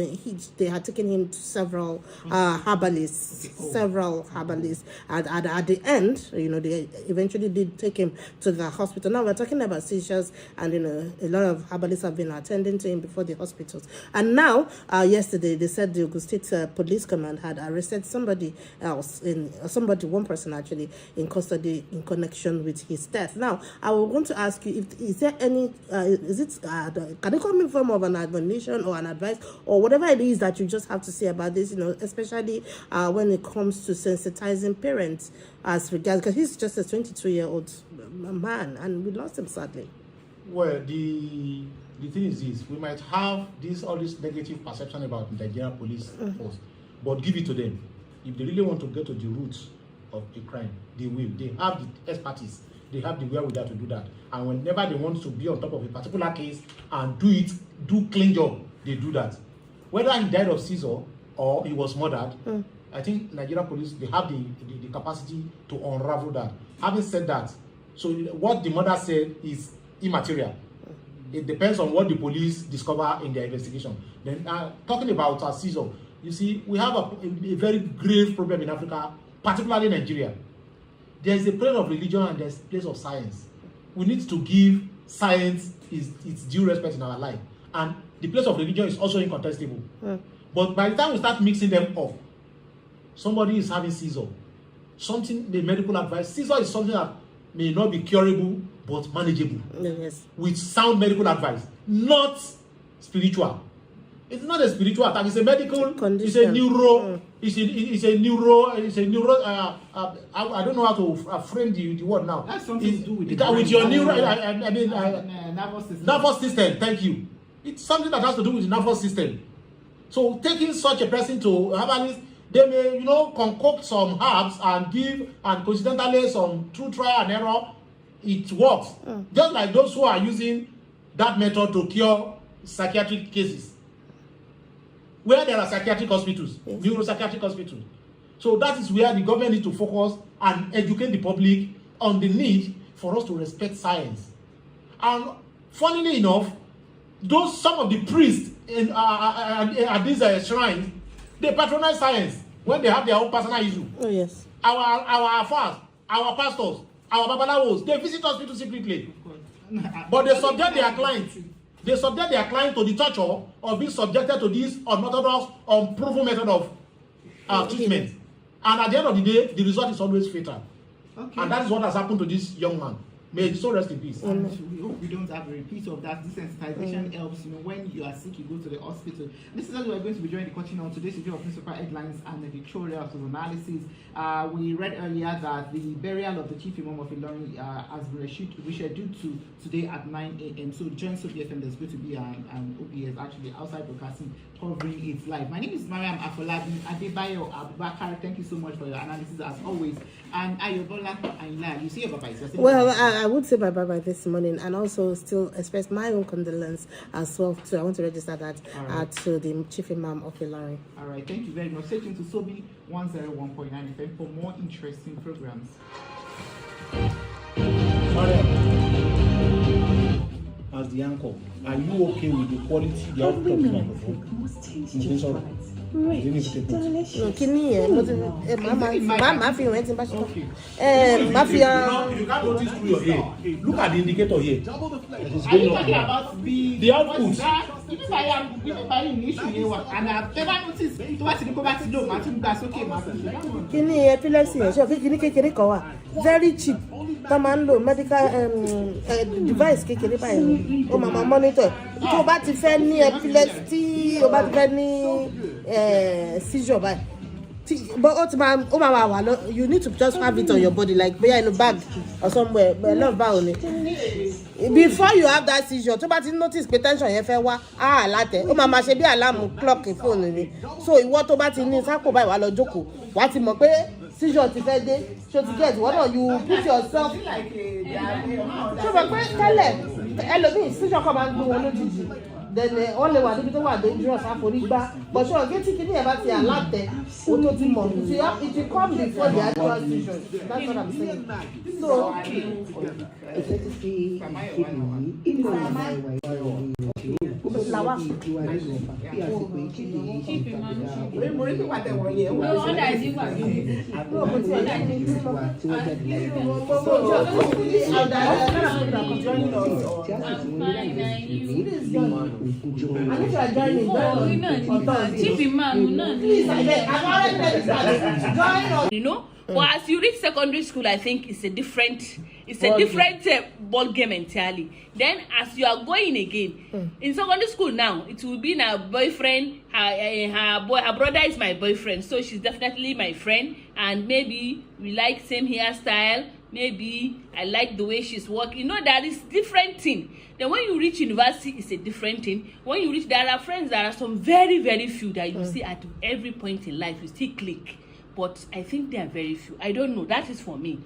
they had taken him to several herbalists, and at the end, they eventually did take him to the hospital. Now we're talking about seizures, and a lot of herbalists have been attending to him before the hospitals. And now, yesterday, they said the Ogun State Police Command had arrested somebody else, one person actually, in custody in connection with his death. Now, I want to ask you, is there any, can it come in form of an admonition or an advice or whatever it is that you just have have to say about this, especially when it comes to sensitizing parents as regards, because he's just a 22-year-old man, and we lost him sadly. Well, the thing is this: we might have all this negative perception about the Nigerian police force, but give it to them. If they really want to get to the roots of a crime, they will. They have the expertise. They have the wherewithal to do that. And whenever they want to be on top of a particular case and do clean job, they do that. Whether he died of seizure or he was murdered, I think Nigerian police, they have the capacity to unravel that. Having said that, so what the mother said is immaterial. It depends on what the police discover in their investigation. Then talking about seizure, you see, we have a very grave problem in Africa, particularly Nigeria. There's a place of religion and there's a place of science. We need to give science its due respect in our life. And the place of religion is also incontestable. But by the time we start mixing them up, somebody is having seizure. The medical advice, seizure is something that may not be curable, but manageable. Yes. With sound medical advice, not spiritual. It's not a spiritual attack. It's a medical condition. It's a neuro. It's a neuro. I don't know how to frame the word now. That's something to do with your neuro. Nervous system. Nervous system. Thank you. It's something that has to do with the nervous system. So taking such a person to herbalist, they may concoct some herbs and give, and coincidentally some through trial and error, it works. Just like those who are using that method to cure psychiatric cases, where there are psychiatric hospitals, neuropsychiatric hospitals. So that is where the government needs to focus and educate the public on the need for us to respect science. And funnily enough, some of the priests at these shrines, they patronize science when they have their own personal issue. Oh yes. Our fathers, our pastors, our babalawos, they visit hospitals secretly, but they subject their clients. They subject their client to the torture of being subjected to this unorthodox, unproven method of treatment. And at the end of the day, the result is always fatal. Okay. And that is what has happened to this young man. May his soul rest in peace. And we hope we don't have a repeat of that. Desensitization helps. When you are sick, you go to the hospital. This is how we are going to be joining the coaching on today's issue of newspaper headlines and editorials of analysis. We read earlier that the burial of the chief imam of Ilorin has been rescheduled to today at 9 a.m. So join Sophie FM. There's going to be an OBS actually outside broadcasting covering it live. My name is Mariam Afolabi Adebayo Abubakar. Thank you so much for your analysis as always. And Ayobola Ayla, you see your bye. Well, I would say bye this morning, and also still express my own condolence as well. So I want to register that to the chief imam of Ilorin. All right, thank you very much. Stay tuned to Sobi 101.9 FM for more interesting programs. As the anchor, are you okay with the quality, the output of the microphone? Kini yẹn mo ti máa fi ìwé tí n bá ṣe máa fi you can't notice through your hair. Look at the indicator here. Are you talking about the output? If I am issue here, and I've never noticed to what you go back to do, Martin gas okay, Martin. Kini epilepsy yẹn ṣe òfin kini kékeré kan wà very cheap tó máa ń lo medical device kékeré báyìí ó máa monitor tó bá ti fẹ́ ní epilepsy ó bá ti fẹ́ ní seizure báyìí but you need to just have it on your body like in a bag or somewhere but love bag only before you have that seizure tó bá ti notice pé tension yẹn fẹ́ wá látẹ̀ ó máa ṣe bí alarm clock phone ni so ìwọ tó bá ti ní sápò báyìí wà lọ jókòó wà ti mọ̀ pé seizure ti fẹ́ dé so to get what are you put yourself so but pé tẹ́lẹ̀ ẹlòmíì seizure kan máa ń gbé wọn lójijì then wọ́n lè wà níbi tó wà dangerous àforí gbá but sure gẹ́tì kìíní ẹ̀ bá ti àlàtẹ̀ ó tó ti mọ̀ it will come before the actual seizure that's what I'm saying so but as you reach secondary school, I think it's a different It's a different ball game entirely. Then as you are going again in secondary school now, it will be her boyfriend. Her brother is my boyfriend, so she's definitely my friend. And maybe we like same hairstyle. Maybe I like the way she's walking. You know, that is different thing. Then when you reach university, it's a different thing. When you reach, there are friends. There are some very, very few that you see at every point in life. You still click, but I think there are very few. I don't know. That is for me.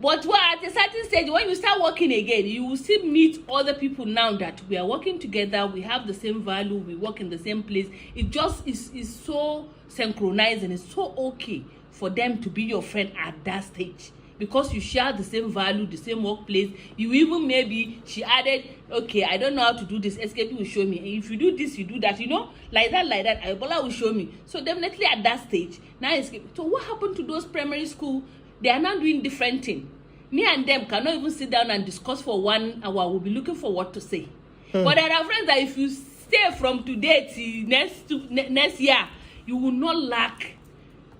But at a certain stage, when you start working again, you will still meet other people now that we are working together, we have the same value, we work in the same place. It just is so synchronized, and it's so okay for them to be your friend at that stage. Because you share the same value, the same workplace. You even maybe, she added, okay, I don't know how to do this, SKP will show me. If you do this, you do that, you know, like that, Ebola will show me. So definitely at that stage, now SKP. So what happened to those primary school? They are now doing different things. Me and them cannot even sit down and discuss for 1 hour. We'll be looking for what to say. But there are friends that if you stay from today till next year, you will not lack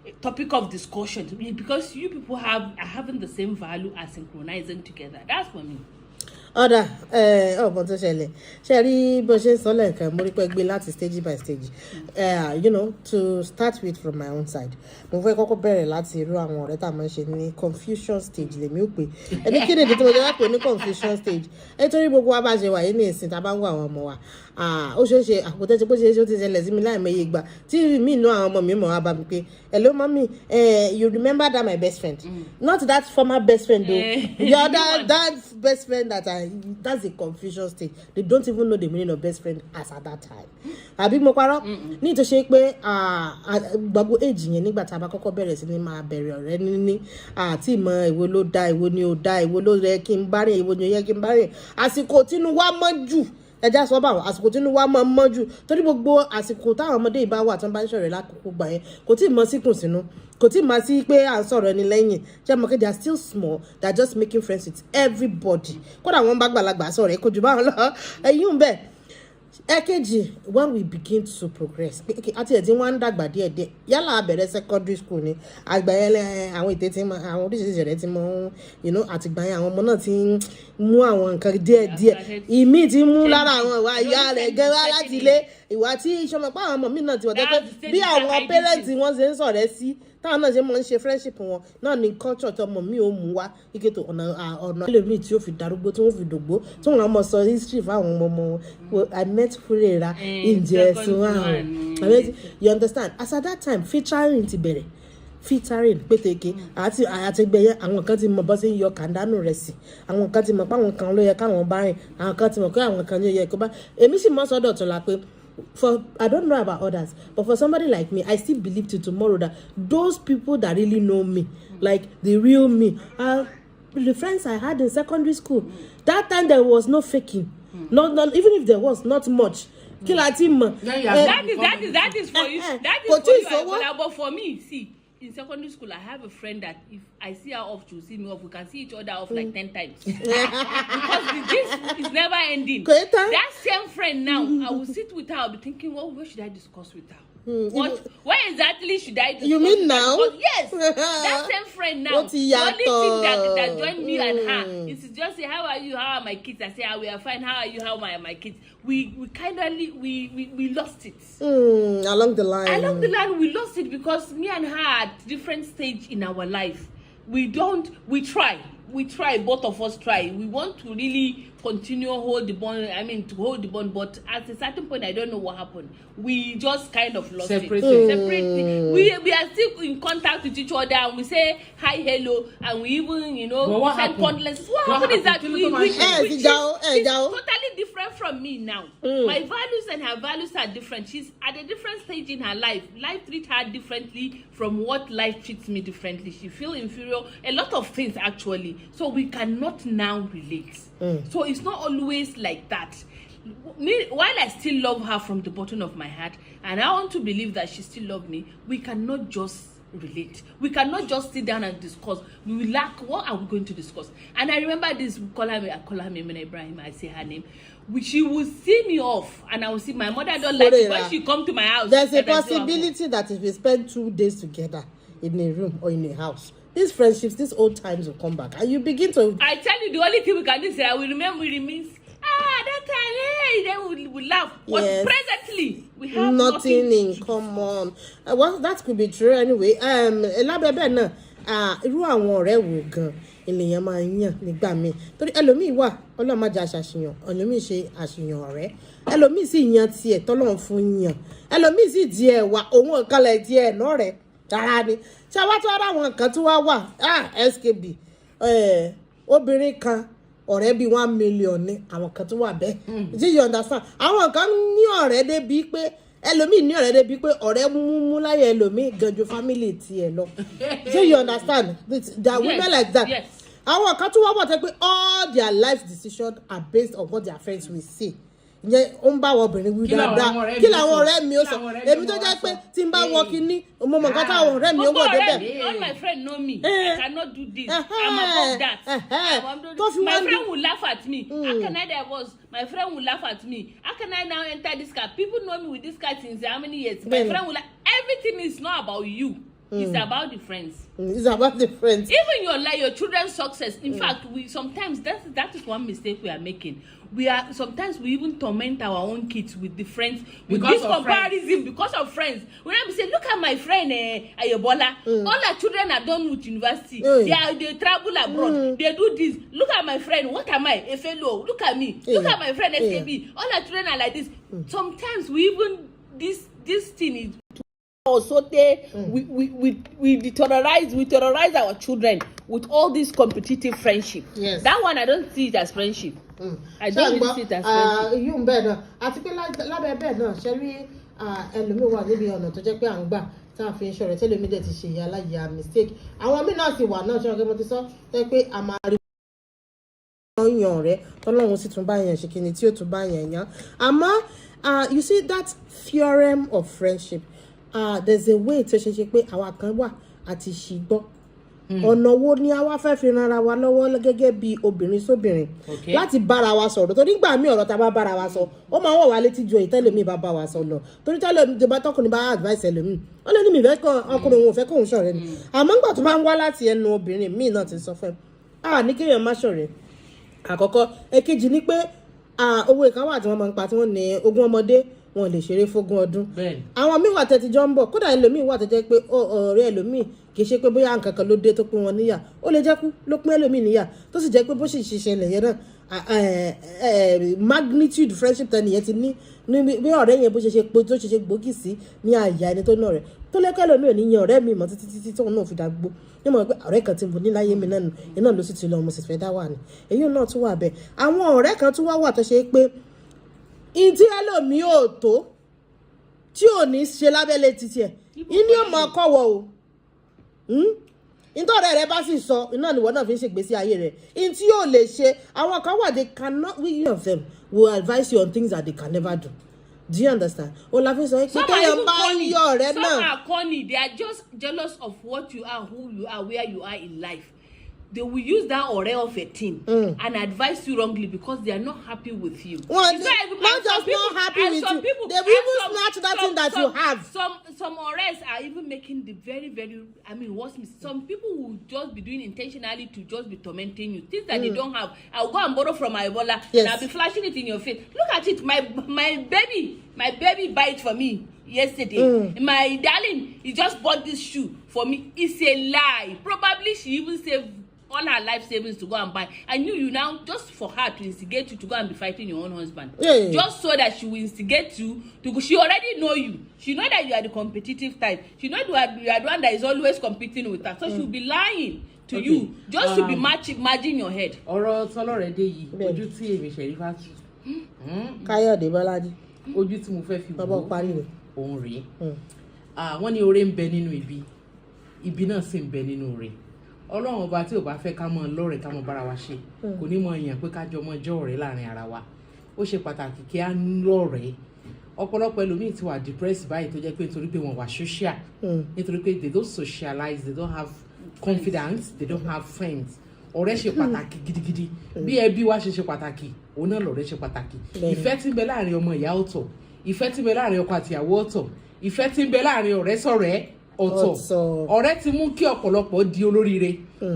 a topic of discussion, because you people are having the same value as synchronizing together. That's for me. Ọ̀dà ọ̀bọ̀n tó ṣẹlẹ̀ ṣe rí bó ṣe ń sọ lẹ́ẹ̀kan mo rí pé gbé láti stage by stage you know, to start with from my own side mo fẹ́ kọ́kọ́ bẹ̀rẹ̀ láti irú àwọn ọ̀rẹ́ tá a máa ń ṣe ní confusion stage lèmi ò pé ẹni kí ni ìdí tí mo jẹ́ wá pé ní confusion stage nítorí gbogbo wa bá ṣe wà yìí ní ìsìn tá a bá ń wọ àwọn ọmọ wa ó ṣeé ṣe àkótẹ́ tí bó ṣe ṣe ó ti ṣẹlẹ̀ sí mi láìmọye ìgbà tí mi inú àwọn ọmọ mi mọ̀ wá bá mi pé hello mommy you remember that my best friend not that former best friend though the other that best friend that's a confusion stage. They don't even know the meaning of best friend as at that time. Àbí mo parọ́ ní tó ṣe pé gbogbo age yẹn nígbà tá a bá kọ́kọ́ bẹ̀rẹ̀ sí ní máa bẹ̀rẹ̀ ọ̀rẹ́ níní àti ìmọ̀ èwo ló dá èwo ni ò dá èwo ló yẹ kí n bá rìn èwo ni ò yẹ kí n bá rìn àsìkò tínú wa mọ́ jù ẹja sọ báwọn àsìkò tínú wa mọ́ jù torí gbogbo àsìkò táwọn ọmọdé ìbá wà tí wọ́n bá ń ṣọ̀rẹ́ lákòókò gbà yẹn kò tí ì mọ síkùn sínú kò tí ì máa sí pé à ń sọ̀rọ̀ ẹni lẹ́yìn ṣé mo kéde they are still small they are just making friends with everybody kódà wọ́n bá gbàlagbà sọ̀rọ̀ ẹ̀ kò jù báwọn lọ ẹ̀yìn bẹ́ẹ̀ èkejì when we begin to progress àti ẹ̀ tí wọ́n ń dàgbà díẹ̀díẹ̀ yálà abẹ̀rẹ̀ secondary school ni àgbà yẹn àwọn ètè tí àwọn oríṣiríṣi rẹ̀ ti mọ you know àtìgbà yẹn àwọn ọmọ náà ti ń mú àwọn nǹkan díẹ̀díẹ̀ ìmí ti mú lára àwọn ìwà ìyá rẹ̀ gẹ́gẹ́ láti ilé ìwà tí ìṣọmọpá àwọn ọmọ mi náà ti wọ̀ tẹ́tẹ́ bí àwọn parents wọn ṣe ń sọ̀rẹ́ sí táwọn náà ṣe máa ń ṣe friendship wọn náà ní culture tó ọmọ mi ò mú wá ike tó ọ̀nà ẹlòmíì tí ó fi darúgbó tí wọ́n fi dògbó tí wọ́n mọ̀ sọ history fáwọn ọmọ wọn I met Furera ìjẹ́ ẹ̀sùn àwọn you understand as at that time featuring ti bẹ̀rẹ̀ featuring pétéke àti àtẹgbẹyẹ àwọn kan ti mọ bó ṣe ń yọ kàndánù rẹ̀ sí àwọn kan ti mọ̀ pé àwọn kan ló yẹ káwọn bá rìn àwọn kan ti mọ̀ pé àwọn kan ló yẹ kó bá èmi sì mọ̀ sọ́dọ̀ tó la pé for I don't know about others, but for somebody like me, I still believe till tomorrow that those people that really know me, like the real me, are the friends I had in secondary school. That time there was no faking, not even if there was not much. That is for you. That is for you. But for me, see. In secondary school, I have a friend that if I see her off, she'll see me off. We can see each other off like 10 times. Because this is never ending. That same friend now, I will sit with her, I'll be thinking, well, what should I discuss with her? What exactly should I discuss? You mean now? Yes. That same friend now. The only thing that joined me and her is to just say, how are you? How are my kids? I say, we are fine. How are you? How are my kids? We kind of we lost it. Along the line, we lost it because me and her at different stage in our life. We try, both of us try. We want to really continue to hold the bond, but at a certain point, I don't know what happened. We just kind of lost it. Separated. We are still in contact with each other, and we say hi, hello, and we even, send condolences. What happened is that she's totally different from me now. My values and her values are different. She's at a different stage in her life. Life treats her differently from what life treats me differently. She feels inferior. A lot of things, actually. So we cannot now relate. So it's not always like that. While I still love her from the bottom of my heart, and I want to believe that she still loves me, we cannot just relate. We cannot just sit down and discuss. We will lack. What are we going to discuss? And I remember this. I call her Mimina Ibrahim. I say her name. She will see me off, and I will see my mother don't like it when she come to my house. There's a possibility that if we spend 2 days together in a room or in a house, these friendships, these old times will come back, and you begin to. I tell you, the only thing we can do is that we remember it remains. That time, hey, then we laugh. But Yes. presently, we have nothing in common. Well, that could be true anyway. Lábẹ́bẹ́ náà, irú àwọn ọ̀rẹ́ wo gan ènìyàn máa ń yàn nígbà míì. Torí ẹlòmíì wà, Ọlọ́run má jẹ́ àṣàṣìyàn, ẹlòmíì ṣe àṣìyàn ọ̀rẹ́. Ẹlòmíì sì yan tiẹ̀ tọ́lọ́run fún yàn. Ẹlòmíì sì di ẹ̀wà, òun ọ̀kanlẹ̀ di ẹ̀ náà rẹ̀. Rárá ni. Ṣé wá tó ara àwọn nǹkan tó wá wà? SKB. Obìnrin kan ọ̀rẹ́ bíi 1 million ní àwọn kan tó wà bẹ́ẹ̀. Do you understand? Àwọn kan ní ọ̀rẹ́ débi pé ẹlòmíì ní ọ̀rẹ́ débi pé ọ̀rẹ́ mú láyé ẹlòmíì gan ju family tiẹ̀ lọ. Do you understand? There are women like that. Yes. Àwọn kan tó wá bọ̀ tẹ́ pé all their life decisions are based on what their friends will say. Ìyẹn ó ń bá àwọn obìnrin wí dáadáa. Kí làwọn ọ̀rẹ́ mi ó sọ? Èmi tó jẹ́ pé tí n bá wọ kíní, mo mọ̀ nǹkan táwọn ọ̀rẹ́ mi ó wọ̀ débẹ̀. All my friends know me. I cannot do this. I'm above that. My friend will laugh at me. How can I divorce? My friend will laugh at me. How can I now enter this car? People know me with this car since how many years? My friend will everything is not about you. It's about the friends. It's about the friends. Even your children's success. In fact, we sometimes that is one mistake we are making. Sometimes we even torment our own kids with the friends with Because this of comparison friends. because of friends. When I say, look at my friend Ayebola, all our children are done with university. They travel abroad. They do this. Look at my friend. What am I? A fellow. Look at me. Look at my friend SKB. All our children are like this. Sometimes we even this thing is. Also, we terrorize our children with all this competitive friendship. Yes. That one I don't see it as friendship. I don't really see it as friendship. Yóò ń bẹ́ẹ̀ náà àti pé lábẹ́ bẹ́ẹ̀ náà ṣe rí ẹlòmíì wà níbi ọ̀nà tó jẹ́ pé à ń gbà tá a fi ń ṣọ̀rẹ́ tẹ́lẹ̀ mi dẹ̀ ti ṣe ìyá aláya mistake. Àwọn míì náà sì wà náà ṣe ọ̀gẹ́ mo ti sọ tẹ́ pé a máa rí wọ́n yan ọ̀rẹ́ tọ́lọ́run sì tún bá yàn ṣe kíni tí ó tún bá yàn yàn. Àmọ́ you see that theorem of friendship. There's a way to ṣe pé àwa kan wà àti ṣìgbọ́ ọ̀nà wo ni àwa fẹ́ fi ran ara wa lọ́wọ́ gẹ́gẹ́ bí obìnrin sóbìnrin láti bára wa sọ̀rọ̀ torí nígbà míì ọ̀rọ̀ tá a bá bára wa sọ ó máa ń wọ̀ wá létí ju èyí tẹ́lẹ̀mí bá bá wa sọ lọ torí tẹ́lẹ̀mí bá tọkùnrin bá advice ẹlòmíì ó lé ní mi fẹ́ kọ́ ọkùnrin òun ò fẹ́ kóun ṣọ̀rẹ́ ni àmọ́ nígbà tó bá ń wá láti ẹnu obìnrin míì náà ti sọ fẹ́ ní kéèyàn má ṣọ̀rẹ́ àkọ́kọ́ èkejì ni pé owó ìkáwà tí wọ́n máa ń pa tí wọ́n ní ogún ọmọdé wọn lè ṣeré fógún ọdún àwọn míì wà tẹ́tí jọ ń bọ̀ kódà ẹlòmíì wà tẹ́jẹ́ pé ọ̀rẹ́ ẹlòmíì kì í ṣe pé bóyá nǹkan kan ló dé tó pín wọn níyà ó lè jẹ́ kú ló pín ẹlòmíì níyà tó sì jẹ́ pé bó sì ṣiṣẹ́ lẹ̀ yẹn náà magnitude friendship tẹ́nìyẹn ti ní bí ọ̀rẹ́ yẹn bó ṣe pé tó ṣe gbòógì sí ní àyà ẹni tó náà rẹ̀ tó lẹ́kọ́ ẹlòmíì ò ní yan ọ̀rẹ́ mi mọ́ títí tóun náà fi dàgbò ní mọ̀ pé ọ̀rẹ́ kan ti mo ní láyé mi náà nù iná ló sì ti lọ mo sì fẹ́ dá wà ní èyí náà tún wà bẹ́ẹ̀ àwọn ọ̀rẹ́ kan tún wà tó ṣe pé ìdí ẹlòmíì ò tó tí ò ní ṣe lábẹ́lẹ̀ títí ẹ̀ ìní ò mọ̀ kọ́wọ́ o nítorí rẹ bá sì sọ iná níwọ̀n náà fi ń ṣègbésí ayé rẹ̀ in tí yóò lè ṣe àwọn kan wà they cannot we of them will advise you on things that they can never do. Do you understand? Ó la fi sọ pé kéèyàn bá ń yọ ọ̀rẹ́ náà. Some are corny. They are just jealous of what you are, who you are, where you are in life. They will use that ọ̀rẹ́ of a thing and advise you wrongly because they are not happy with you. Well, not just not happy with you. They will even snatch that thing that you have. Some ọ̀rẹ́s are even making the very, very, worst mistake. Some people will just be doing intentionally to just be tormenting you. Things that they don't have. I'll go and borrow from Ayebola and I'll be flashing it in your face. Look at it. My baby buy it for me yesterday. My darling, he just bought this shoe for me. It's a lie. Probably she even saved all her life savings to go and buy. I knew you now just for her to instigate you to go and be fighting your own husband. Just so that she will instigate you to go. She already know you. She know that you are the competitive type. She know you are the one that is always competing with her. So she will be lying to you just to be matching your head. Ọ̀rọ̀ tọ́lọ́rẹ̀ dé yìí ojú tí èmi ṣẹ̀rí bá tù. Káyọ̀dé Bọ́lájí. Ojú tí mo fẹ́ fi bọ́ parí rẹ̀. Òun rèé. Wọ́n ní oore ń bẹ nínú ibi. Ibi náà sì ń bẹ nínú oore. Ọlọ́run ọba tí ò bá fẹ́ ká mọ lọ́rẹ̀ẹ́ ká mọ bára wa ṣe kò ní mọ èèyàn pé ká jọ mọ jẹ́ ọ̀rẹ́ láàrin ara wa ó ṣe pàtàkì kí á lọ́rẹ̀ẹ́ ọ̀pọ̀lọpọ̀ ẹlòmíì ti wà depressed báyìí tó jẹ́ pé nítorí pé wọ́n wà social nítorí pé they don't socialize they don't have confidence they don't have friends ọ̀rẹ́ ṣe pàtàkì gidigidi bí ẹbí wa ṣe pàtàkì òun náà lọ̀rẹ́ ṣe pàtàkì ìfẹ́ tí ń bẹ láàrin ọmọ ìyá ọ̀tọ̀ ìfẹ́ tí ń bẹ láàrin ọkọ àtìyàwó ọ̀tọ̀ ìfẹ́ tí ń bẹ láàrin ọ̀rẹ́ sọ̀rẹ́ ọ̀tọ̀ ọ̀rẹ́ ti mú kí ọ̀pọ̀lọpọ̀ di olóríire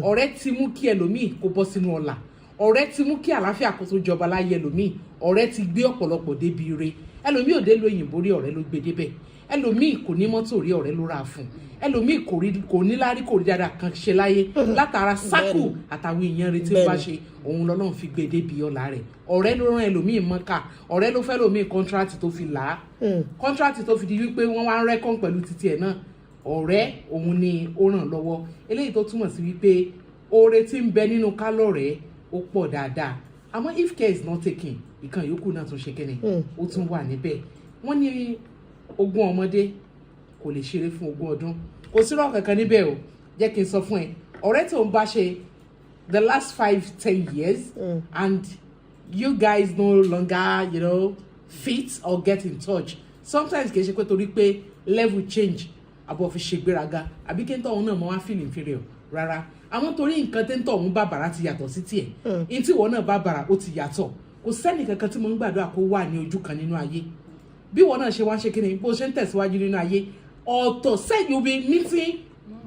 ọ̀rẹ́ ti mú kí ẹlòmíì kó bọ́ sínú ọlà ọ̀rẹ́ ti mú kí àlàáfíà kó tó jọba láyé ẹlòmíì ọ̀rẹ́ ti gbé ọ̀pọ̀lọpọ̀ débi ire ẹlòmíì òde lo òyìnbó rí ọ̀rẹ́ ló gbé débẹ̀ ẹlòmíì kò ní mọ́tò rí ọ̀rẹ́ ló rà fún ẹlòmíì kò ní lárí kò rí dáadáa kan ṣe láyé látara sákù àtàwọn èèyàn rẹ̀ tí ó bá ṣe òun lọ́lọ́run fi gbé débi ọlá rẹ̀ ọ̀rẹ́ ló rán ẹlòmíì mọ́kà ọ̀rẹ́ ló fẹ́ lòmíì kọ́ńtrátì tó fi là á kọ́ńtrátì tó fi di wípé wọ́n wá ń rẹ́kọ̀n pẹ̀lú títí ẹ̀ náà ọ̀rẹ́ òun ni ó ràn lọ́wọ́ eléyìí tó túmọ̀ sí wípé oore tí ń bẹ nínú kálọ̀rẹ́ ó pọ̀ dáadáa àmọ́ if care is not taken ìkan yòókù náà tún ṣe kẹ́ni ó tún wà níbẹ̀ wọ́n ní ogún ọmọdé kò lè ṣeré fún ogún ọdún kò sí rọ̀ kankan níbẹ̀ o jẹ́ kí n sọ fún ẹ ọ̀rẹ́ tó ń bá ṣe the last 5-10 years and you guys no longer fit or get in touch sometimes kì í ṣe pé torí pé level change àbọ̀ fi ṣègbéraga àbí kí n tọ́ òun náà mọ́ wá feel inferior rárá àwọn torí nǹkan tẹ́ ń tọ̀ òun bàbàrà ti yàtọ̀ sí tiẹ̀ ní tí ìwọ náà bàbàrà ó ti yàtọ̀ kò sẹ́ni kankan tí mo ń gbàdúrà kó wà ní ojú kan nínú ayé bí ìwọ náà ṣe wá ṣe kíni bó ṣe ń tẹ̀síwájú nínú ayé ọ̀tọ̀ say you be meeting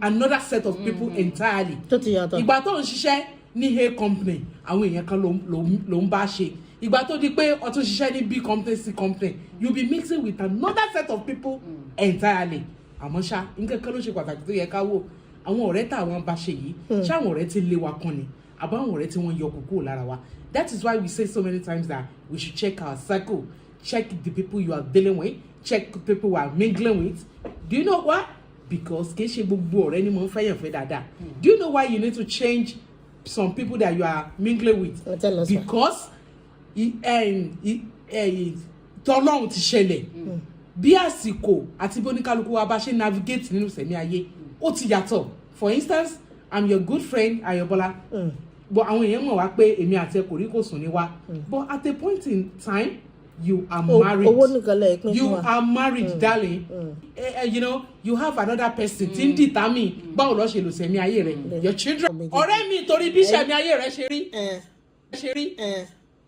another set of people entirely ìgbà tó ń ṣiṣẹ́ ní A company àwọn èèyàn kan ló ń bá ṣe ìgbà tó di pé ó tún ṣiṣẹ́ ní B company C company you be mixing with another set of people entirely àmọ́ ṣá nǹkan kan ló ṣe pàtàkì tó yẹ ká wò àwọn ọ̀rẹ́ táwọn bá ṣe yìí ṣé àwọn ọ̀rẹ́ tí lé wa kan ni àbá àwọn ọ̀rẹ́ tí wọ́n yọ kúkú lára wa that is why we say so many times that we should check our circle check the people you are dealing with check the people you are mingling with do you know why because kì í ṣe gbogbo ọ̀rẹ́ ni mo ń fẹ́yàn fẹ́ dáadáa do you know why you need to change some people that you are mingling with because tọ́lọ́run ti ṣẹlẹ̀ bí àsìkò àti bóníkálukú wa bá ṣe navigate nínú sẹ̀mí ayé ó ti yàtọ̀ for instance I'm your good friend Ayọ̀bọ́lá but àwọn èèyàn mọ̀ wá pé èmi àti ẹ kò rí kò sùn ní wá but at a point in time you are married you are married darling you have another person tí ń determine báwo lọ ṣe lò sẹ̀mí ayé rẹ your children ọ̀rẹ́ mi torí bí sẹ̀mí ayé rẹ ṣe rí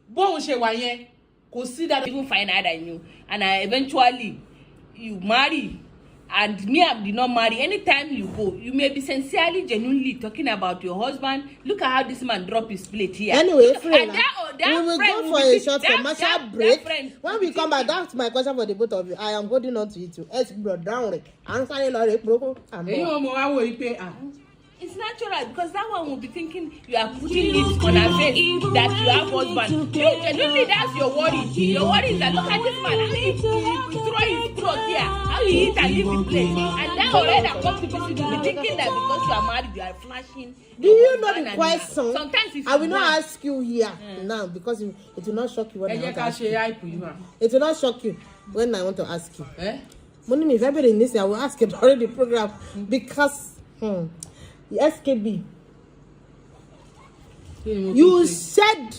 bóun ṣe wà yẹn kò sí that even finer than you and eventually you marry and me I did not marry anytime you go you may be sincerely genuinely talking about your husband look at how this man drop his plate here anyway friend we will go for a short commercial break when we come back that's my question for the both of you I am holding on to it too down answer lori proko it's natural because that one will be thinking you are putting it on her face that you have husband. Genuinely, that's your worry. Your worry is that look at this man, how he throw his clothes here, how he eat and leave the place. And that already that comes to people to be thinking that because you are married, you are flashing. Do you know the question? Sometimes if I will not ask you here now because it will not shock you when I want to ask you. It will not shock you when I want to ask you. Money, if everybody in this, I will ask about the program because. The SKB. You said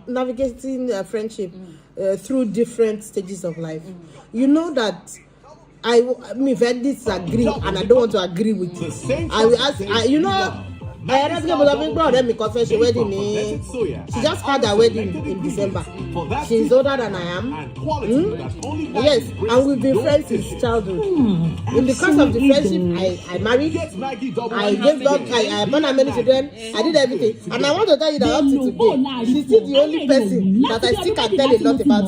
navigating friendship through different stages of life. You know that I very disagree and I don't want to agree with you. I will ask. I she wedding. She just had her wedding in December. She's older than I am. Yes, and we've been friends since childhood. In the course of the friendship, I married. I gave birth. I born many children. I did everything, and I want to tell you that up to today, she's still the only person that I still can tell a lot about.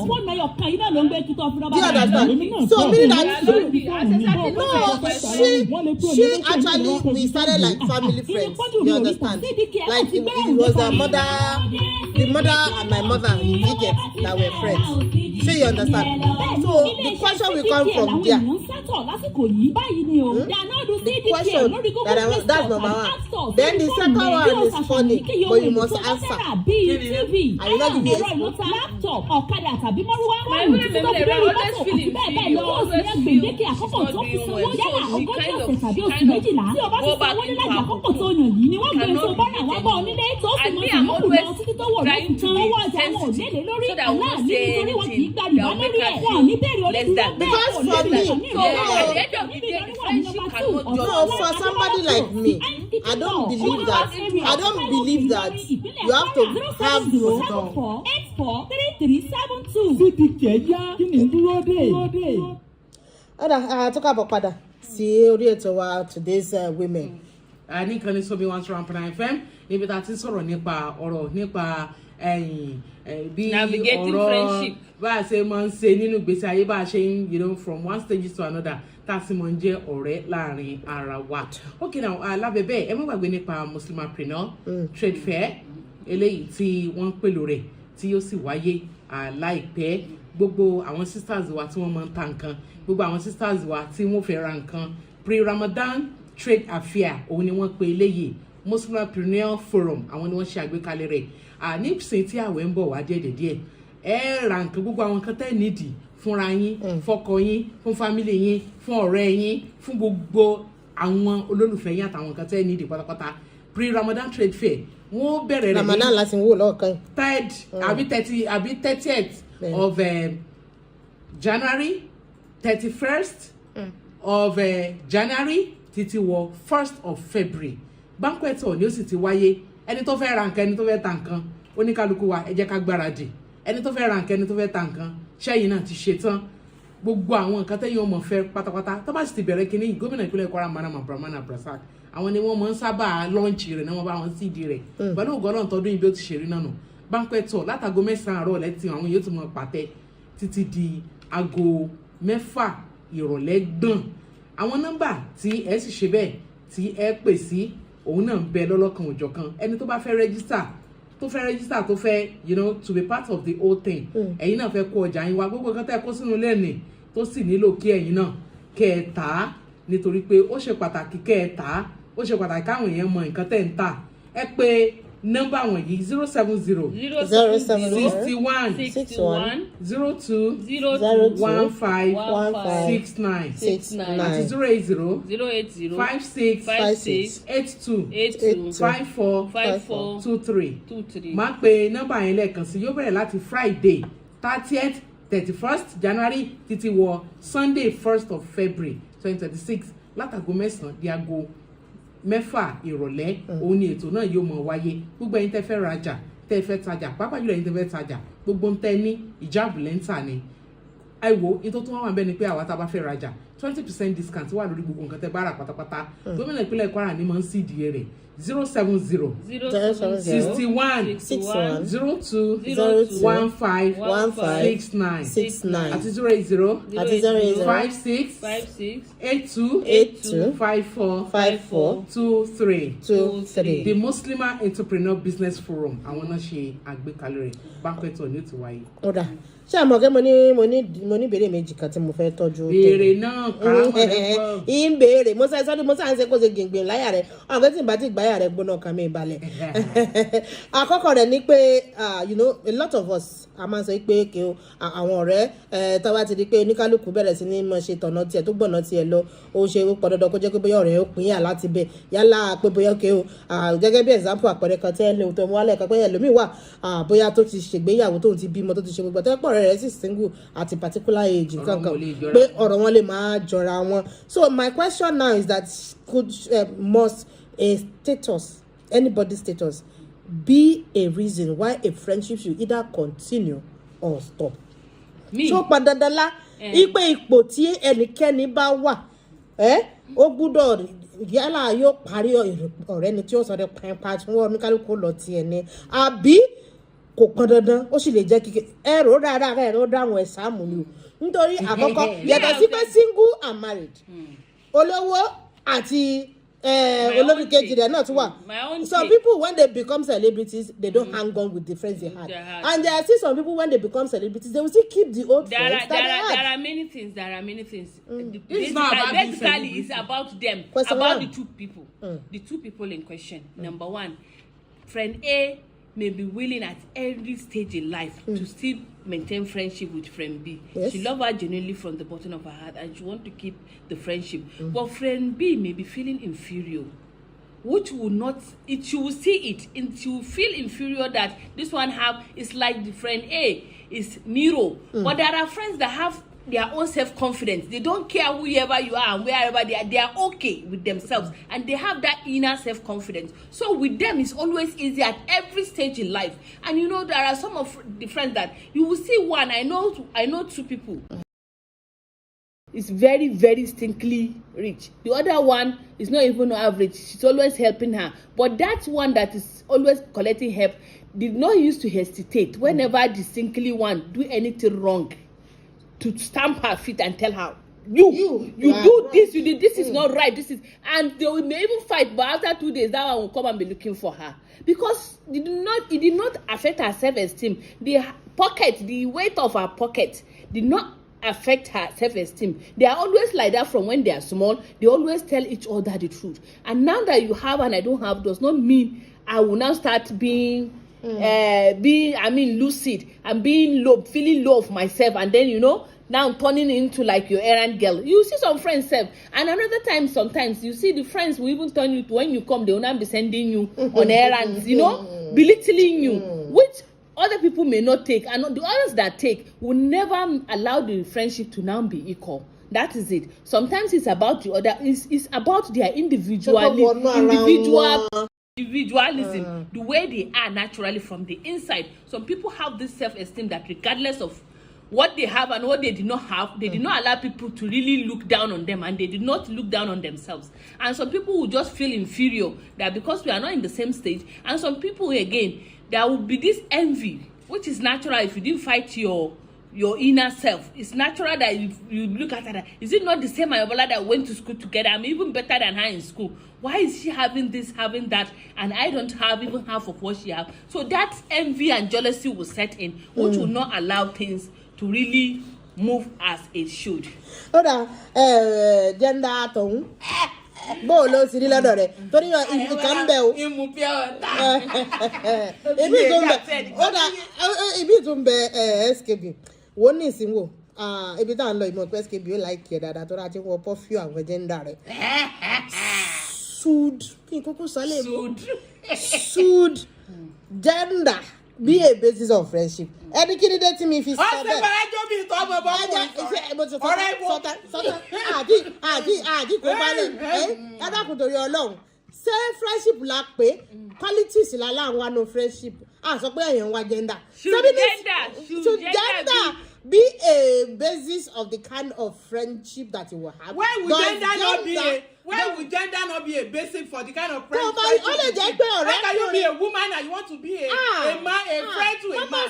Do you understand? So meaning that she actually we started like family friends. You understand? Like it was the mother and my mother in Egypt that were friends. So you understand? So the question will come from there. The question that's number one. Then the second one is funny, but you must answer. I will not give you a laptop, ọ̀kadà tàbí mọ́rúwá márùn-ún tí tó fi lórí mọ́tò àti bẹ́ẹ̀ bẹ́ẹ̀ lọ ó sì ní gbèdéke àkókò tó fi sanwó yálà ogójì ọ̀sẹ̀ tàbí oṣù méjìlá tí o bá ti sanwó níláàjì àkókò tó yàn yìí ni wọ́n gbé tó bá rà wá bọ̀ onílé tó sì mọ̀ sí mọ́kù lọ títí tó wọ̀ lọ́kùn kan owó ọjà wọn ò léde lórí aláàbí nítorí wọn kì í gba ìbá lórí ẹ̀ wọn ò ní bẹ̀rẹ̀ onídùúró for somebody like me, I don't believe that you have to have CDK yá kí ọ̀dà àtúkàbọ̀ padà sí orí ètò wa today's women. nìkan ní Sobi 101.9 FM níbi tá a ti sọ̀rọ̀ nípa ọ̀rọ̀ nípa bí ọ̀rọ̀ bá a ṣe máa ń ṣe nínú ìgbésí ayé bá a ṣe ń from one stage to another tá a sì máa ń jẹ́ ọ̀rẹ́ láàrin ara wa. okay now lábẹ́bẹ́ ẹ má gbàgbé nípa Muslimapreneur trade fair eléyìí tí wọ́n ń pèlò rẹ̀ tí yóò sì wáyé láìpẹ́. Gbogbo àwọn sisters wa tí wọ́n máa ń ta nǹkan, gbogbo àwọn sisters wa tí wọ́n fẹ́ ra nǹkan, pre-Ramadan trade affair òun ni wọ́n pe eléyìí Muslimapreneur forum, àwọn ni wọ́n ṣe àgbékalẹ̀ rẹ̀. Ní ìsìn tí àwẹ̀ ń bọ̀ wá díẹ̀ ẹ ra nǹkan, gbogbo àwọn nǹkan tẹ́ nídìí fúnra yín, fọ́kọ yín, fún fámílì yín, fún ọ̀rẹ́ yín, fún gbogbo àwọn olólùfẹ́ yín àtàwọn nǹkan tẹ́ nídìí pátápátá. Pre-Ramadan trade fair wọ́n bẹ̀rẹ̀ rẹ̀ ní Ramadan láti wò lọ́ọ̀kan 30th of January, 31st of January títí wọ 1st of February. Banquet hall ni ó sì ti wáyé. Ẹni tó fẹ́ ra nǹkan, ẹni tó fẹ́ ta nǹkan, oníkálukú wa ẹ jẹ́ ká gbáradì. Ẹni tó fẹ́ ra nǹkan, ẹni tó fẹ́ ta nǹkan, ṣẹ́yìn náà ti ṣe tán. Gbogbo àwọn nǹkan tẹ́yìn ọmọ fẹ́ pátápátá tó bá sì ti bẹ̀rẹ̀ kínní yìí, gómìnà ìpínlẹ̀ Kwara Malam Abdulrahman Abdulrasaq àwọn ni wọ́n máa ń sábà lọ́ọ̀nchì rẹ̀ náà wọ́n bá wọn síìdì rẹ̀. Pẹ̀lú ògọ́lọ́n tọdún yìí bí ó ti ṣe rí náà nù. Banquet hall látago 9 àárọ̀ lẹ́tì àwọn yóò tún mọ pàtẹ títí di aago 6 ìrọ̀lẹ́ gbọ̀n. Àwọn nọ́mbà tí ẹ sì ṣe bẹ́ẹ̀ tí ẹ pè sí òun náà ń bẹ lọ́lọ́kan òjọ̀kan. Ẹni tó bá fẹ́ rẹ́gísítà tó fẹ́ to be part of the whole thing, ẹ̀yin náà fẹ́ kó ọjà yín wá, gbogbo nǹkan tẹ́ kó sínú lẹ́ẹ̀nì tó sì nílò kí ẹ̀yin náà kẹ́ ẹ tà á, nítorí pé ó ṣe pàtàkì kẹ́ ẹ tà á, ó ṣe pàtàkì káwọn èèyàn mọ nǹkan tẹ́ ń tà. Ẹ pé nọ́mbà wọ̀nyí 070 61 02 15 69 àti 080 56 82 54 23. Máa pe nọ́mbà yẹn lẹ́ẹ̀kan sí, yóò bẹ̀rẹ̀ láti Friday 30th 31st January títí wọ Sunday 1st of February 2026 látago 9 di aago 6 ìrọ̀lẹ́. Òun ni ètò náà yóò mọ̀ wáyé. Gbogbo ẹ̀yin tẹ́ fẹ́ rajà, tẹ́ fẹ́ tajà, pàápàá jùlọ ẹ̀yin tẹ́ fẹ́ tajà, gbogbo ń tẹ́ ní ìjáàbù lẹ́ńtà ni. Ẹ wo ètò tó wà bẹ́ẹ̀ ni pé àwa tá a bá fẹ́ rajà 20% discount wà lórí gbogbo nǹkan tẹ́ bá rà pátápátá. Gómìnà ìpínlẹ̀ Kwara ni máa ń sí ìdíyẹ rẹ̀ 070 61 02 15 69 àti 080 56 82 54 23. The Muslim Entrepreneur Business Forum àwọn náà ṣe àgbékalẹ̀ rẹ̀. Banquet hall ní ó ti wáyé. Ọ̀dà ṣé àmọ́ kí mo ní béèrè méjì kan tí mo fẹ́ tọ́jú. Béèrè náà kà ìbéèrè mo sáà ń ṣe kó ṣe gbìngbìn láyà rẹ̀ àwọn akẹ́tì ìbá tí gbáyà rẹ̀ gbóná kan mi balẹ̀. Àkọ́kọ́ rẹ̀ ni pé a lot of us a máa ń sọ pé kí o àwọn ọ̀rẹ́ tó bá ti di pé oníkálukú bẹ̀rẹ̀ sí ní mọ̀ ṣe tọ̀nà tiẹ̀ tó gbọ̀nà tiẹ̀ lọ ó ṣe ó pọ̀ dandan kó jẹ́ pé bóyá ọ̀rẹ́ ó pín yà láti bẹ̀ yálà pé bóyá kí o gẹ́gẹ́ bí example àpẹẹrẹ kan tẹ́ lè tó mú wálẹ̀ kan pé ẹlòmíì wà bóyá tó ti ṣègbéyàwó tó ti bímọ tó ti ṣe gbogbo àtẹ́pọ̀ rẹ̀ sì single at a particular age kankan pé ọ̀rọ̀ wọn lè máa jọra wọn. So my question now is that must a status, anybody's status, be a reason why a friendship should either continue or stop? So padàdàlá ipe ipò tí ẹnikẹ́ni bá wà ó gbúdọ̀ yálà yóò parí ọ̀rẹ́ ni tí ó sọ de pàápàá tí wọ́n oníkálukú lọ tiẹ̀ ni àbí kò pọn dandan ó sì lè jẹ́ kíkẹ́ ẹ̀rọ dáadáa ẹ̀rọ dáhùn ẹ̀sàmù ni o nítorí àkọ́kọ́ yàtọ̀ sí pé single and married olówó àti olórí kejì rẹ̀ náà tún wà. Some people when they become celebrities they don't hang on with the friends they had and there are still some people when they become celebrities they will still keep the old friends that they had. There are many things. Basically it's about them, about the two people in question. Number one, friend A may be willing at every stage in life to still maintain friendship with friend B. Yes. She loves her genuinely from the bottom of her heart and she wants to keep the friendship. But friend B may be feeling inferior, which will not, she will see it, and she will feel inferior that this one is like the friend A is Miro. But there are friends that have their own self-confidence. They don't care whoever you are and wherever they are okay with themselves, and they have that inner self-confidence. So with them, it's always easy at every stage in life. And you know, there are some of the friends that you will see one. I know 2 people. Is very, very stinkily rich. The other one is not even average. She's always helping her. But that one that is always collecting help did not used to hesitate whenever the stinkily one do anything wrong to stamp her feet and tell her, you do this, you did this is not right. This is, and they will may even fight. But after 2 days, that one will come and be looking for her because it did not affect her self-esteem. The weight of her pocket did not affect her self-esteem. They are always like that from when they are small. They always tell each other the truth. And now that you have and I don't have does not mean I will now start being lucid and being low, feeling low of myself, and then now turning into like your errand girl. You see some friends serve, and another time sometimes you see the friends will even turn you to, when you come they will not be sending you on errands, belittling you, which other people may not take, and the others that take will never allow the friendship to now be equal. That is it. Sometimes it's about the other. It's about their individualism, the way they are naturally from the inside. Some people have this self-esteem that regardless of what they have and what they did not have, they did not allow people to really look down on them, and they did not look down on themselves. And some people will just feel inferior that because we are not in the same stage. And some people again, there will be this envy, which is natural if you didn't fight your inner self. It's natural that you look at her. Is it not the same Ayobola that went to school together? I'm even better than her in school. Why is she having this, having that, and I don't have even half of what she has? So that envy and jealousy will set in, which will not allow things to really move as it should. Gender tone. Bó ló ti rí lọ́dọ̀ rẹ̀ torí ìkan ń bẹ o ibi tó ń bẹ skb wo ní ìsìnwó ibi tá à ń lọ ìmọ̀ pé skb ó láìkí ẹ̀ dáadáa tó rà tí wọ́n pọ́ fíò àwọn gender rẹ̀ sud kí n kúkú sọ lè mú sud gender be a basis of friendship. Ẹni kí ni dé tí mi fi sọ bẹ́ẹ̀. Ọ̀sẹ̀ bẹ̀rẹ̀ jó mi tọ́ ọmọ bọ́kùnrin. Ọ̀rẹ́ ìwọ. Sọ́tà àdí kò bá lè ẹ dákun torí Ọlọ́run. Ṣé friendship la pé qualities la láwọn wá no friendship? Sọ pé èèyàn wá gender. Should gender be a basis of the kind of friendship that you will have? Where would gender not be a basic for the kind of friendship? How can you be a woman and you want to be a man, a friend to a man?